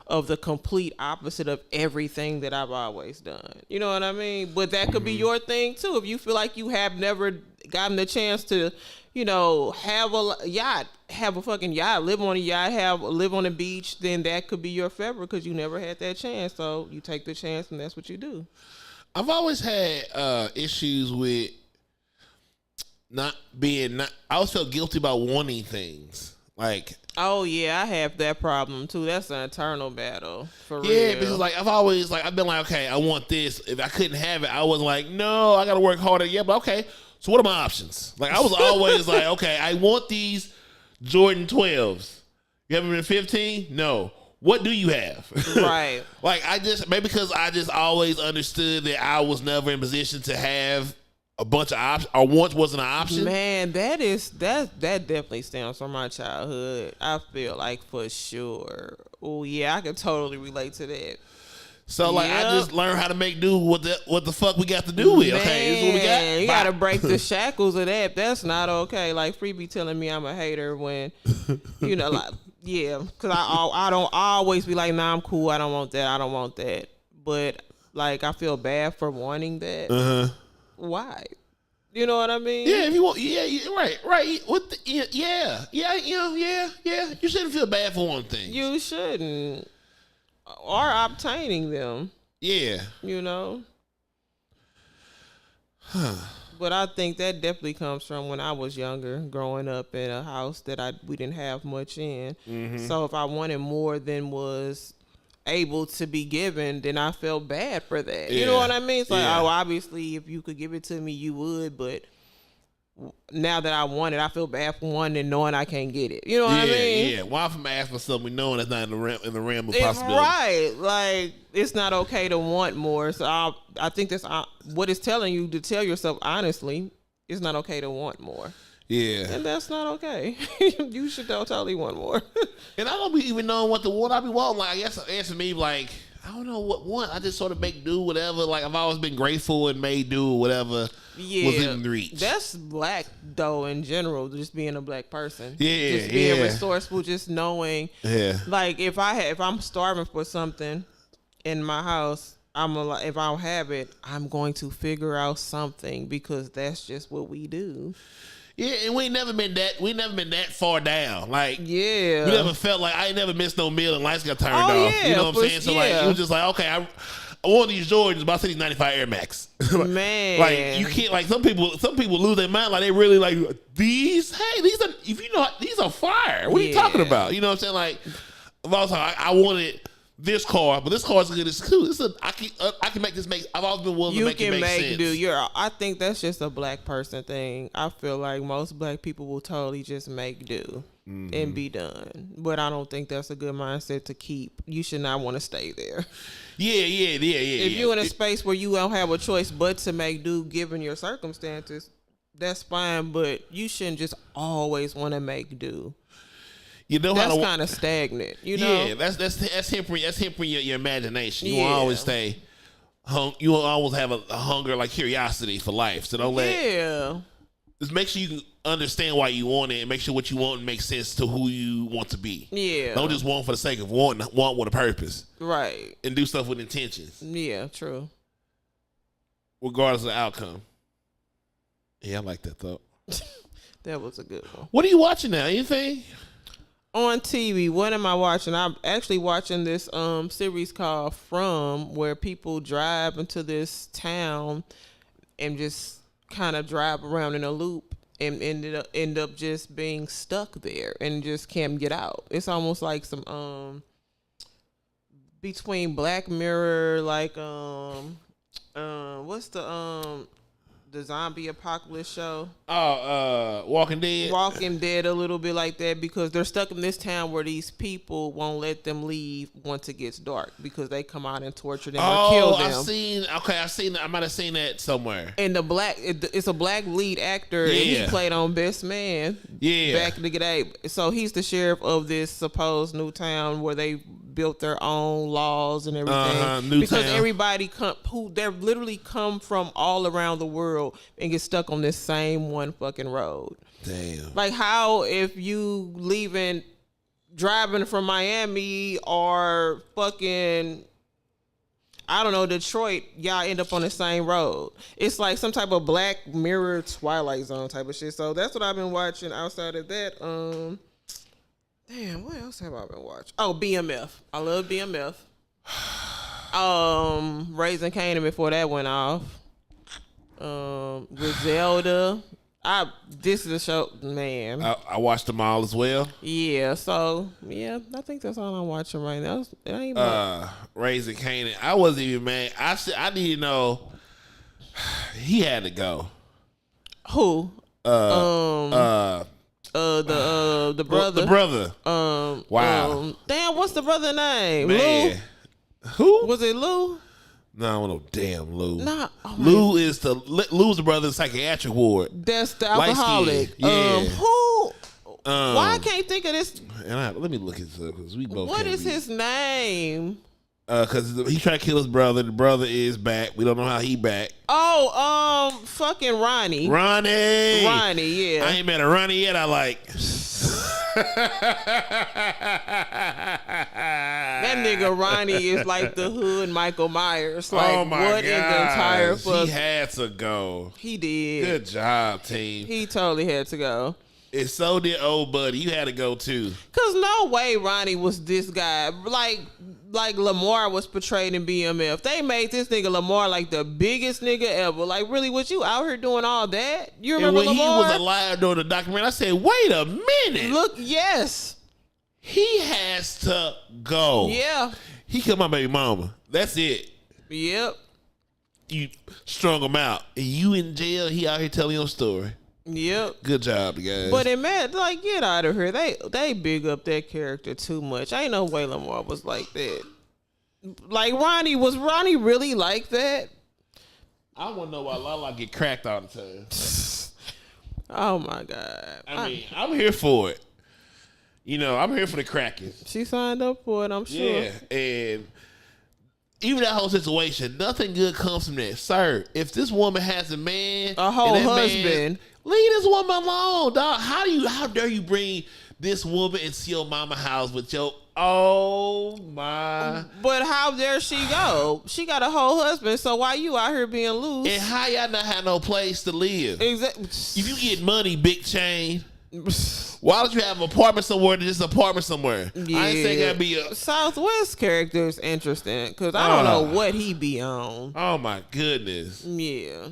of the complete opposite of everything that I've always done. You know what I mean? But that could be your thing too. If you feel like you have never gotten the chance to, you know, have a yacht, have a fucking yacht, live on a yacht, live on a beach, then that could be your forever because you never had that chance. So you take the chance and that's what you do. I've always had issues with I always felt guilty about wanting things. Like, oh yeah, I have that problem too. That's an eternal battle for real. yeah, because like I've been like, okay, I want this. If I couldn't have it, I wasn't like, no, I gotta work harder. Yeah, but okay. So what are my options? Like I was always like, okay, I want these Jordan 12s. You haven't been 15? No. What do you have? Right. Like maybe because I just always understood that I was never in position to have a bunch of options, or once wasn't an option. Man, that definitely stems from my childhood. I feel like for sure. Oh yeah, I can totally relate to that. So like I just learned how to make do with what the fuck we got to do with. Man, Okay, this is what we got. you Bye. gotta break the shackles of that. That's not okay. Like Free be telling me I'm a hater when, you know, like yeah, because I don't always be like, nah, I'm cool. I don't want that. I don't want that. But like I feel bad for wanting that. Why? You know what I mean? Yeah, if you want, right. What? Yeah. You shouldn't feel bad for one thing. You shouldn't. Or obtaining them. Yeah. You know? But I think that definitely comes from when I was younger, growing up in a house that we didn't have much in. So if I wanted more than was able to be given, then I felt bad for that. You know what I mean? It's like, oh, obviously, if you could give it to me, you would. But now that I want it, I feel bad for wanting and knowing I can't get it. You know what I mean? Yeah. Why from asking for something knowing that's not in the realm of possibility? Right. Like, it's not okay to want more. So I think that's what it's telling you to tell yourself honestly. It's not okay to want more. Yeah. And that's not okay. You should totally want more. And I don't be even knowing what I be wanting. Like, I guess answer me like, I don't know what want. I just sort of make do whatever. Like, I've always been grateful and made do whatever was in reach. That's black though in general. Just being a black person. Yeah, just being resourceful. Just knowing. Yeah. Like if I'm starving for something in my house, if I don't have it, I'm going to figure out something because that's just what we do. Yeah, and we ain't never been that far down. Like, yeah, we never felt like I ain't never missed no meal and lights got turned off. Yeah, you know what I'm saying? So like, it was just like, okay, I want these Jordans, but I see these 95 Air Max. Man, like you can't like some people lose their mind. Like they really like these. Hey, these are these are fire. What are you talking about? You know what I'm saying? Like, also I wanted this car, but this car is good as cool. I can make this make. I've always been willing to make it make sense. I think that's just a black person thing. I feel like most black people will totally just make do. and be done. But I don't think that's a good mindset to keep. You should not want to stay there. Yeah. If you're in a space where you don't have a choice but to make do given your circumstances, that's fine. But you shouldn't just always want to make do. You know that's how kind of stagnant. You know. Yeah, that's hampering your imagination. You will always stay. You will always have a hunger, like curiosity for life. So don't let. Yeah. Just make sure you can understand why you want it, and make sure what you want makes sense to who you want to be. Yeah. Don't just want for the sake of want with a purpose. Right. And do stuff with intentions. Yeah. True. Regardless of the outcome. Yeah, I like that thought. That was a good one. What are you watching now? Anything? On TV, what am I watching? I'm actually watching this series called From, where people drive into this town and just kind of drive around in a loop and end up just being stuck there and just can't get out. It's almost like some between Black Mirror, like what's the zombie apocalypse show? Walking Dead. Walking Dead, a little bit like that, because they're stuck in this town where these people won't let them leave once it gets dark because they come out and torture them or kill them. I might have seen that somewhere. And it's a black lead actor, and he played on Best Man back in the day. So he's the sheriff of this supposed new town where they built their own laws and everything. Because everybody they're literally come from all around the world and get stuck on this same one fucking road. Damn. Like, how if you driving from Miami or fucking, I don't know, Detroit, y'all end up on the same road. It's like some type of Black Mirror Twilight Zone type of shit. So that's what I've been watching. Outside of that, damn, what else have I been watching? Oh, BMF. I love BMF. Raising Kanan before that went off. Griselda. This is a show, man. I watched them all as well. Yeah, so yeah, I think that's all I'm watching right now. It ain't Raising Kanan. I wasn't even mad. I need to know he had to go. Who? The brother. The brother. Wow. Damn, what's the brother name? Man. Lou? Who? Was it Lou? No, I don't know. Damn, Lou. Nah, Lou's the brother in psychiatric ward. That's the alcoholic. Yeah. Who? Why I can't think of this? Let me look it up because we both. What is his name? Because he tried to kill his brother. The brother is back. We don't know how he back. Oh, fucking Ronnie. Ronnie, yeah. I ain't met a Ronnie yet. I like. That nigga Ronnie is like the hood Michael Myers. Like, oh my what God. is the entire fuck? He had to go. He did. Good job, team. He totally had to go. And so did old buddy. You had to go too. Cause no way Ronnie was this guy. Like Lamar was portrayed in BMF. They made this nigga Lamar like the biggest nigga ever. Like, really, what you out here doing all that? You remember Lamar? Lamar? He was alive during the documentary. I said, wait a minute. Look, yes. He has to go. Yeah. He killed my baby mama. That's it. Yep. You strung him out. And you in jail, he out here telling your story. Yep. Good job, guys. But in Matt, like, get out of here. They big up that character too much. Ain't no way Lamar was like that. Like, was Ronnie really like that? I want to know why Lala get cracked all the time. Oh my God. I mean, I'm here for it. You know, I'm here for the cracking. She signed up for it, I'm sure. Yeah, and even that whole situation, nothing good comes from that. Sir, if this woman has a man, a whole husband, leave this woman alone, dog. How dare you bring this woman into your mama house with your, oh my. But how dare she go? She got a whole husband, so why you out here being loose? And how y'all not have no place to live? Exactly. If you get money, big chain, why don't you have an apartment somewhere to just apartment somewhere? Yeah. I ain't saying gotta be a Southwest character is interesting because I don't know what he be on. Oh my goodness. Yeah.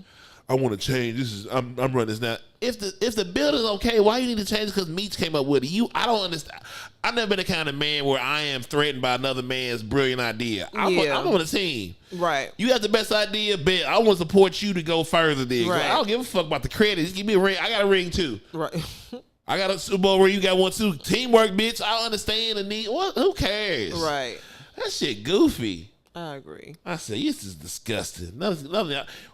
I want to change. I'm running this now. If the building's okay, why you need to change it? Because Meech came up with it. I don't understand. I've never been the kind of man where I am threatened by another man's brilliant idea. I'm on the team. Right. You have the best idea, bet I want to support you to go further. Then right. I don't give a fuck about the credit. Just give me a ring. I got a ring too. Right. I got a Super Bowl where you got one too. Teamwork, bitch. I understand the need. What? Who cares? Right. That shit goofy. I agree. I said, this is disgusting. Nothing.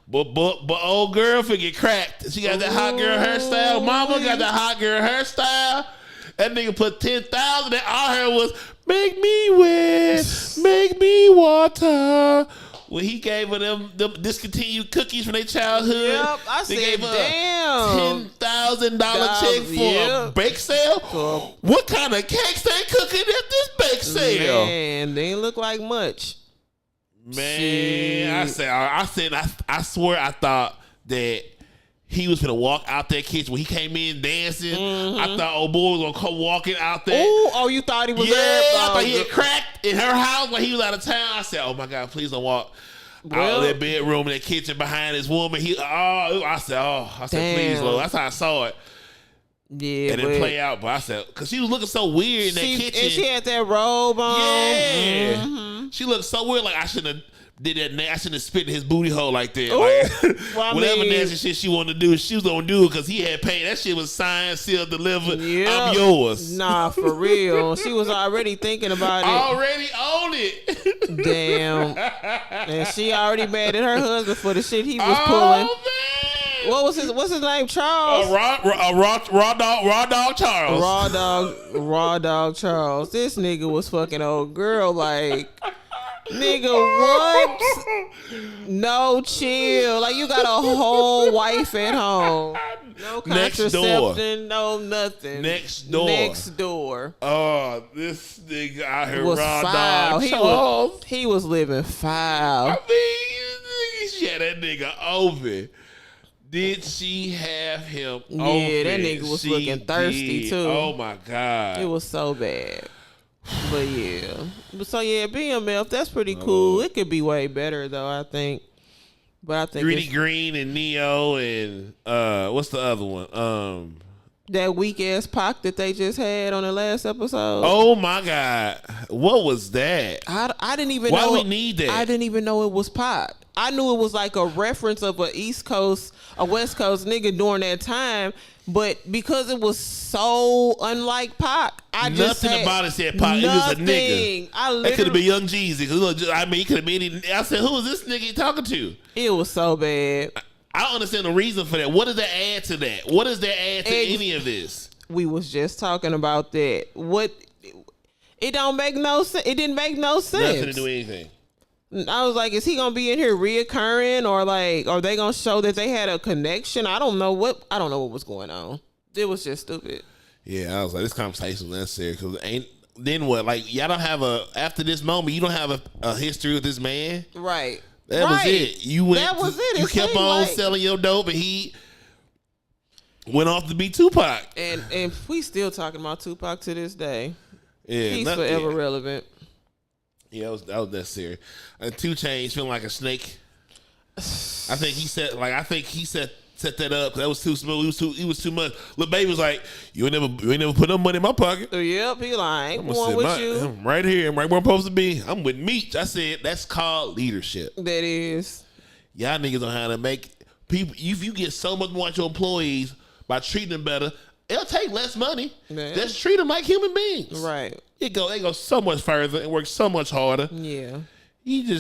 But old girl forget cracked. She got that hot girl hairstyle. Mama got that hot girl hairstyle. That nigga put 10,000. And all I heard was, make me wet, make me water. When he gave her them discontinued cookies from their childhood, Yep, I said, gave her damn. $10,000 check for a bake sale. What kind of cakes they cooking at this bake sale? Man, they ain't look like much. Man, I swear I thought that he was gonna walk out that kitchen when he came in dancing. I thought old boy was gonna come walking out there. Oh, you thought he was there? I thought he had cracked in her house when he was out of town. I said, oh my God, please don't walk out of that bedroom and that kitchen behind this woman. I said, please, Lord. That's how I saw it. Yeah, and it play out, but I said, because she was looking so weird in that kitchen. And she had that robe on. Yeah. She looked so weird, like I shouldn't have did that. I shouldn't have spit in his booty hole like that. Like, whatever nasty shit she wanted to do, she was gonna do it because he had paid. That shit was signed, sealed, delivered. Yep. I'm yours. Nah, for real. She was already thinking about it. Already own it. Damn. And she already mad at her husband for the shit he was pulling. Man. What's his name? Charles. Raw dog Charles. Raw dog Charles. This nigga was fucking old girl like. Nigga, what? No, chill. Like, you got a whole wife at home. No contraception, no nothing. Next door. Oh, this nigga out here was raw foul. Dog Charles. He was living foul. I mean, she had that nigga over. Did she have him over? Yeah, that nigga was looking thirsty, too. Oh, my God. It was so bad. But yeah. BMF, that's pretty cool. It could be way better though, I think. But I think Greedy Green and Neo and what's the other one? That weak ass Pac that they just had on the last episode. Oh my God. What was that? I didn't even know. Why we need that? I didn't even know it was Pac. I knew it was like a reference of a West Coast nigga during that time. But because it was so unlike Pac, nothing about it said Pac. It was a nigga. It could have been Young Jeezy. I mean, he could have been. I said, who is this nigga talking to? It was so bad. I don't understand the reason for that. What does that add to that? What does that add to any of this? We was just talking about that. It don't make no sense. It didn't make no sense. Nothing to do anything. I was like, is he gonna be in here reoccurring, or like, are they gonna show that they had a connection? I don't know what was going on. It was just stupid. Yeah, I was like, this conversation was necessary because then what? Like, y'all don't have after this moment, you don't have a history with this man, right? That was it. You went. That was it. You kept on selling your dope, and he went off to be Tupac. And we still talking about Tupac to this day. Yeah, he's forever relevant. Yeah, that was necessary. 2 Chainz feeling like a snake. I think he set that up. That was too smooth. He was too much. Lil Baby was like, you ain't never put no money in my pocket. Yep, he like, I'm going with you. I'm right here. I'm right where I'm supposed to be. I'm with Meech. I said that's called leadership. That is. Y'all niggas know how to make people. If you get so much more out your employees by treating them better, it'll take less money. Man. Just treat them like human beings. Right. They go so much further and work so much harder. Yeah. You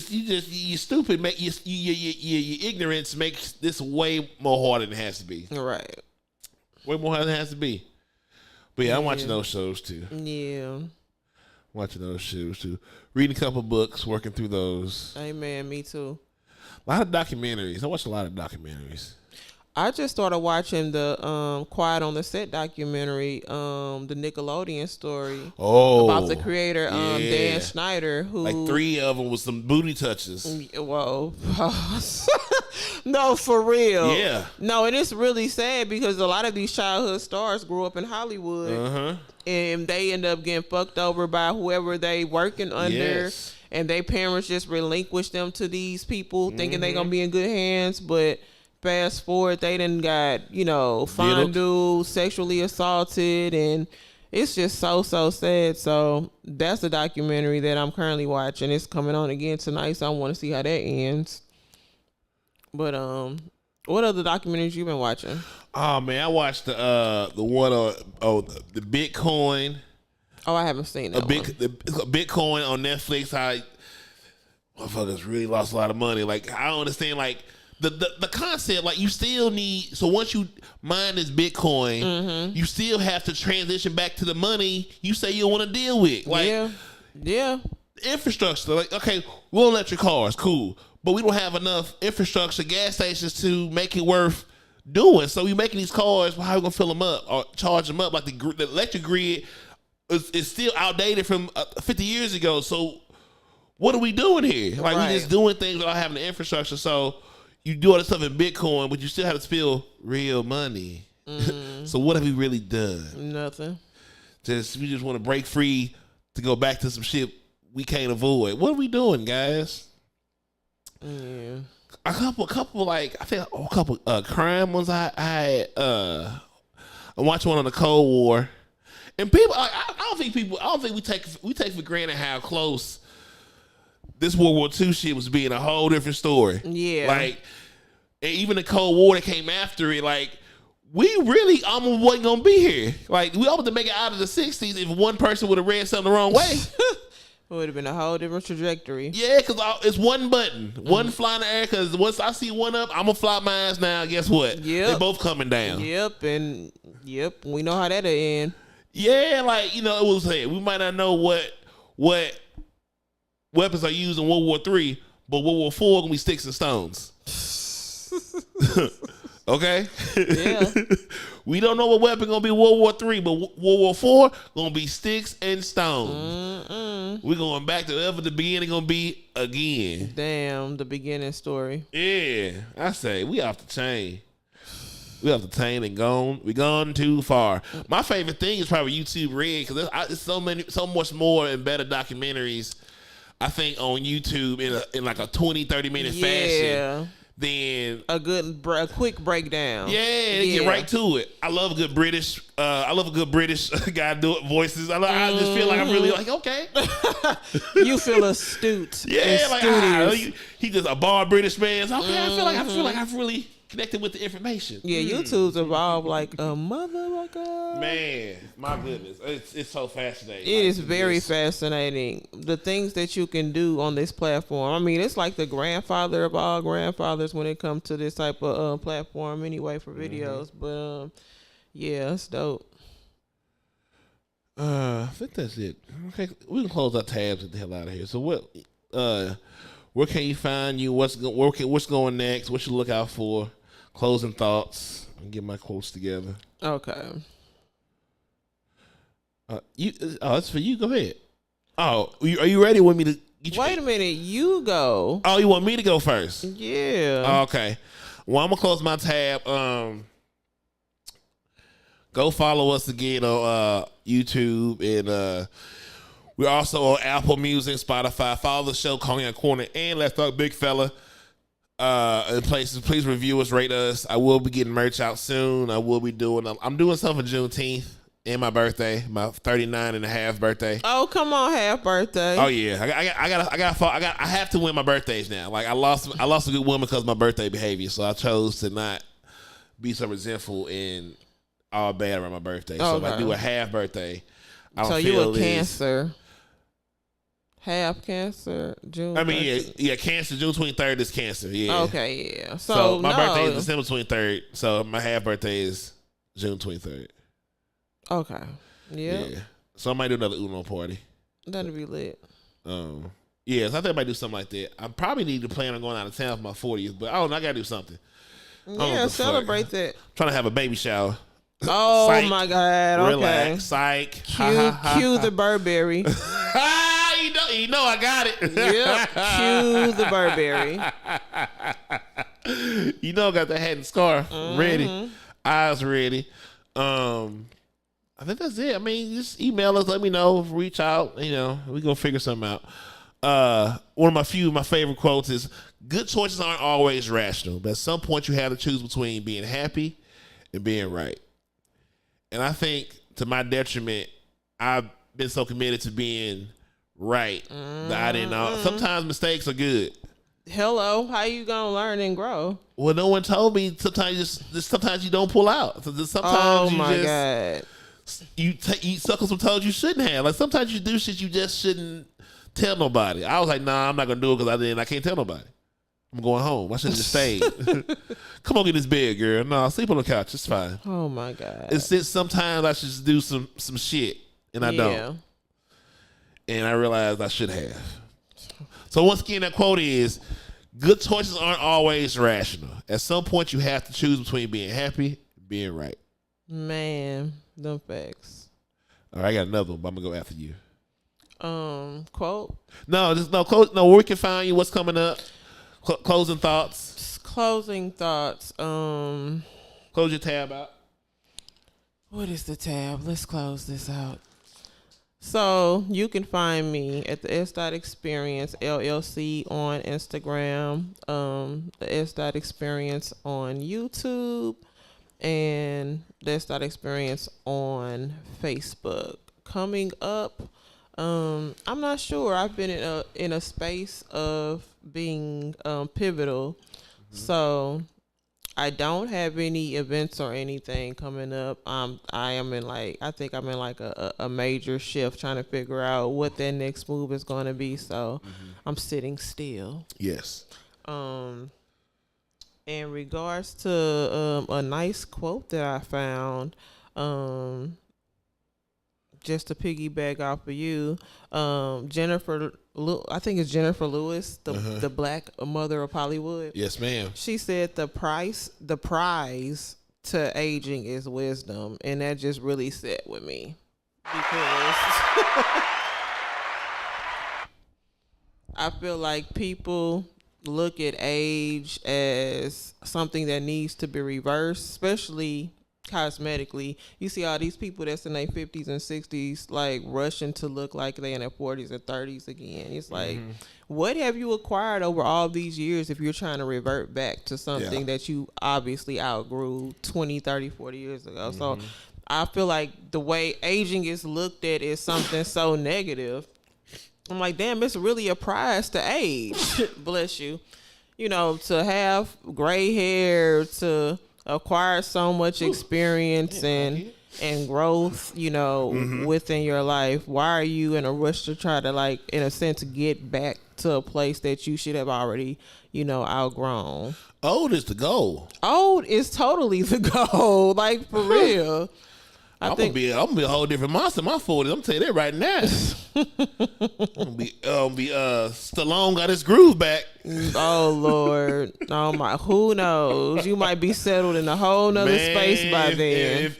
stupid. Your ignorance makes this way more harder than it has to be. Right. Way more harder than it has to be. But yeah, I'm watching those shows too. Yeah. Watching those shows too. Reading a couple books, working through those. Amen. Me too. A lot of documentaries. I watch a lot of documentaries. I just started watching the Quiet on the Set documentary, the Nickelodeon story about the creator, Dan Schneider, who like 3 of them with some booty touches. Whoa. No, for real. Yeah. No, and it's really sad because a lot of these childhood stars grew up in Hollywood, and they end up getting fucked over by whoever they working under. Yes. And their parents just relinquish them to these people, thinking they gonna be in good hands, but fast forward, they done got, fondled, sexually assaulted, and it's just so sad. So that's the documentary that I'm currently watching. It's coming on again tonight, so I want to see how that ends. But What other documentaries you been watching? Oh man, I watched the one on the Bitcoin. Oh, I haven't seen that one. The Bitcoin on Netflix. How motherfuckers really lost a lot of money. Like I don't understand. Like the concept. Like you still need. So once you mine this Bitcoin, you still have to transition back to the money you say you don't want to deal with. Like yeah. Infrastructure. Like okay, we'll electric cars, cool, but we don't have enough infrastructure, gas stations to make it worth doing. So we making these cars. Well, how are we gonna fill them up or charge them up? Like the electric grid is still outdated from 50 years ago. So what are we doing here? Like we just doing things without having the infrastructure. So you do all this stuff in Bitcoin, but you still have to spill real money. So what have we really done? Nothing. We just want to break free to go back to some shit we can't avoid. What are we doing, guys? Yeah. A couple like I think a couple crime ones. I watched one on the Cold War, and people. I don't think we take for granted how close this World War II shit was being a whole different story. Yeah. Like, and even the Cold War that came after it, like, we really almost wasn't going to be here. Like, we almost to make it out of the 60s if one person would have read something the wrong way. It would have been a whole different trajectory. Yeah, because it's one button. One fly in the air, because once I see one up, I'm going to fly my ass now. Guess what? Yep. They both coming down. Yep, we know how that'll end. Yeah, like, it was we might not know what weapons are used in World War III, but World War IV gonna be sticks and stones. Okay? Yeah. We don't know what weapon gonna be World War III, but World War IV gonna be sticks and stones. We're going back to whatever the beginning gonna be again. Damn, the beginning story. Yeah, I say we off the chain. We off the chain and gone. We gone too far. My favorite thing is probably YouTube Red because there's so much more and better documentaries. I think on YouTube in like a 20-30 minute fashion than a quick breakdown. Yeah, they get right to it. I love a good British. I love a good British guy do it voices. I just feel like I'm really like okay. You feel astute. Yeah, like he just a bar British man. So okay, I feel like I've really connected with the information. Yeah, YouTube's evolved like a motherfucker. Man, my goodness, it's so fascinating. It is very fascinating. The things that you can do on this platform. I mean, it's like the grandfather of all grandfathers when it comes to this type of platform anyway for videos. But yeah, it's dope. I think that's it. Okay, we can close our tabs and get the hell out of here. So where can you find you? What's going next? What you look out for? Closing thoughts. I'll get my quotes together. Okay. It's for you. Go ahead. Oh, are you ready with me to get you? Wait a minute. You go. Oh, you want me to go first? Yeah. Okay. Well, I'm gonna close my tab. Go follow us again on YouTube and we're also on Apple Music, Spotify. Follow the show, Cognac Corner, and Let's Talk Big Fella. In places, please review us, rate us. I will be getting merch out soon. I'm doing something for Juneteenth and my birthday, my 39 and a half birthday. Oh, come on, half birthday. Oh yeah, I have to win my birthdays now. Like I lost a good woman because of my birthday behavior, so I chose to not be so resentful and all bad around my birthday. So if I do a half birthday, I don't feel you a Cancer. Half Cancer, June. I mean, yeah, Cancer. June 23rd is Cancer. Yeah. Okay, yeah. So my birthday is December 23rd. So my half birthday is June 23rd. Okay. Yep. Yeah. So I might do another Uno party. That'd be lit. Yeah, so I think I might do something like that. I probably need to plan on going out of town for my 40th, but I don't know. I gotta do something. Yeah, celebrate that. I'm trying to have a baby shower. Oh Psych. My God! Okay. Relax. Psych. Cue the Burberry. You know I got it. Yep. Cue the Burberry. You know I got the hat and scarf ready. Eyes ready. I think that's it. I mean, just email us, let me know, reach out. We're gonna figure something out. One of my favorite quotes is, good choices aren't always rational, but at some point you have to choose between being happy and being right. And I think, to my detriment, I've been so committed to being right that I didn't know. Sometimes mistakes are good. hello, how you gonna learn and grow? Well, no one told me. Sometimes you don't pull out. So sometimes God. you suckers some toes you shouldn't have. Like sometimes you do shit you just shouldn't tell nobody. I was like, nah, I'm not gonna do it because I can't tell nobody. I'm going home. I should have just stayed. Come on, get this bed, girl. No, sleep on the couch. It's fine. Oh my God. It's just sometimes I should just do some shit and I don't. And I realized I should have. So once again, that quote is, good choices aren't always rational. At some point, you have to choose between being happy and being right. Man, them facts. All right, I got another one, but I'm going to go after you. Quote? No, where we can find you, what's coming up, closing thoughts. Closing thoughts. Close your tab out. What is the tab? Let's close this out. So you can find me at the Sdot Experience LLC on Instagram, the Sdot Experience on YouTube, and the Sdot Experience on Facebook. Coming up, I'm not sure. I've been in a space of being pivotal, so I don't have any events or anything coming up. I think I'm in like a major shift trying to figure out what that next move is going to be. So I'm sitting still. Yes. In regards to a nice quote that I found, just to piggyback off of you, I think it's Jennifer Lewis, the black mother of Hollywood. Yes, ma'am. She said the prize to aging is wisdom, and that just really sat with me because I feel like people look at age as something that needs to be reversed, especially cosmetically. You see all these people that's in their 50s and 60s like rushing to look like they in their 40s or 30s again. It's like, what have you acquired over all these years if you're trying to revert back to something that you obviously outgrew 20, 30, 40 years ago? So I feel like the way aging is looked at is something so negative. I'm like, damn, it's really a prize to age. Bless you. You know, to have gray hair, to acquire so much experience and growth, you know, within your life. Why are you in a rush to try to, like, in a sense, get back to a place that you should have already, you know, outgrown? Old is the goal. Old is totally the goal, like, for real. I'm gonna be a whole different monster in my 40s. I'm telling you that right now. I'm gonna be Stallone got his groove back. Oh Lord. Oh my, who knows? You might be settled in a whole nother space by then.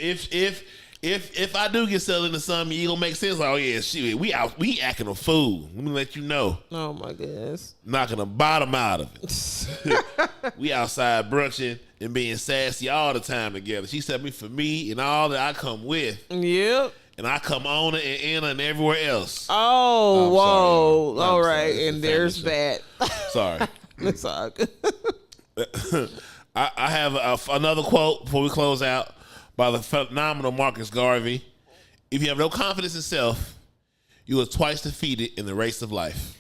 If I do get settled into something, you gonna make sense. Like, oh yeah, shit, we acting a fool. Let me let you know. Oh my goodness. Knocking the bottom out of it. We outside brunching and being sassy all the time together. She set me for me and all that I come with. Yep. And I come on it and Anna and everywhere else. Oh, whoa. Sorry. All I'm right. sorry. And there's that. Sorry. It's all good. I have another quote before we close out by the phenomenal Marcus Garvey. If you have no confidence in self, you are twice defeated in the race of life.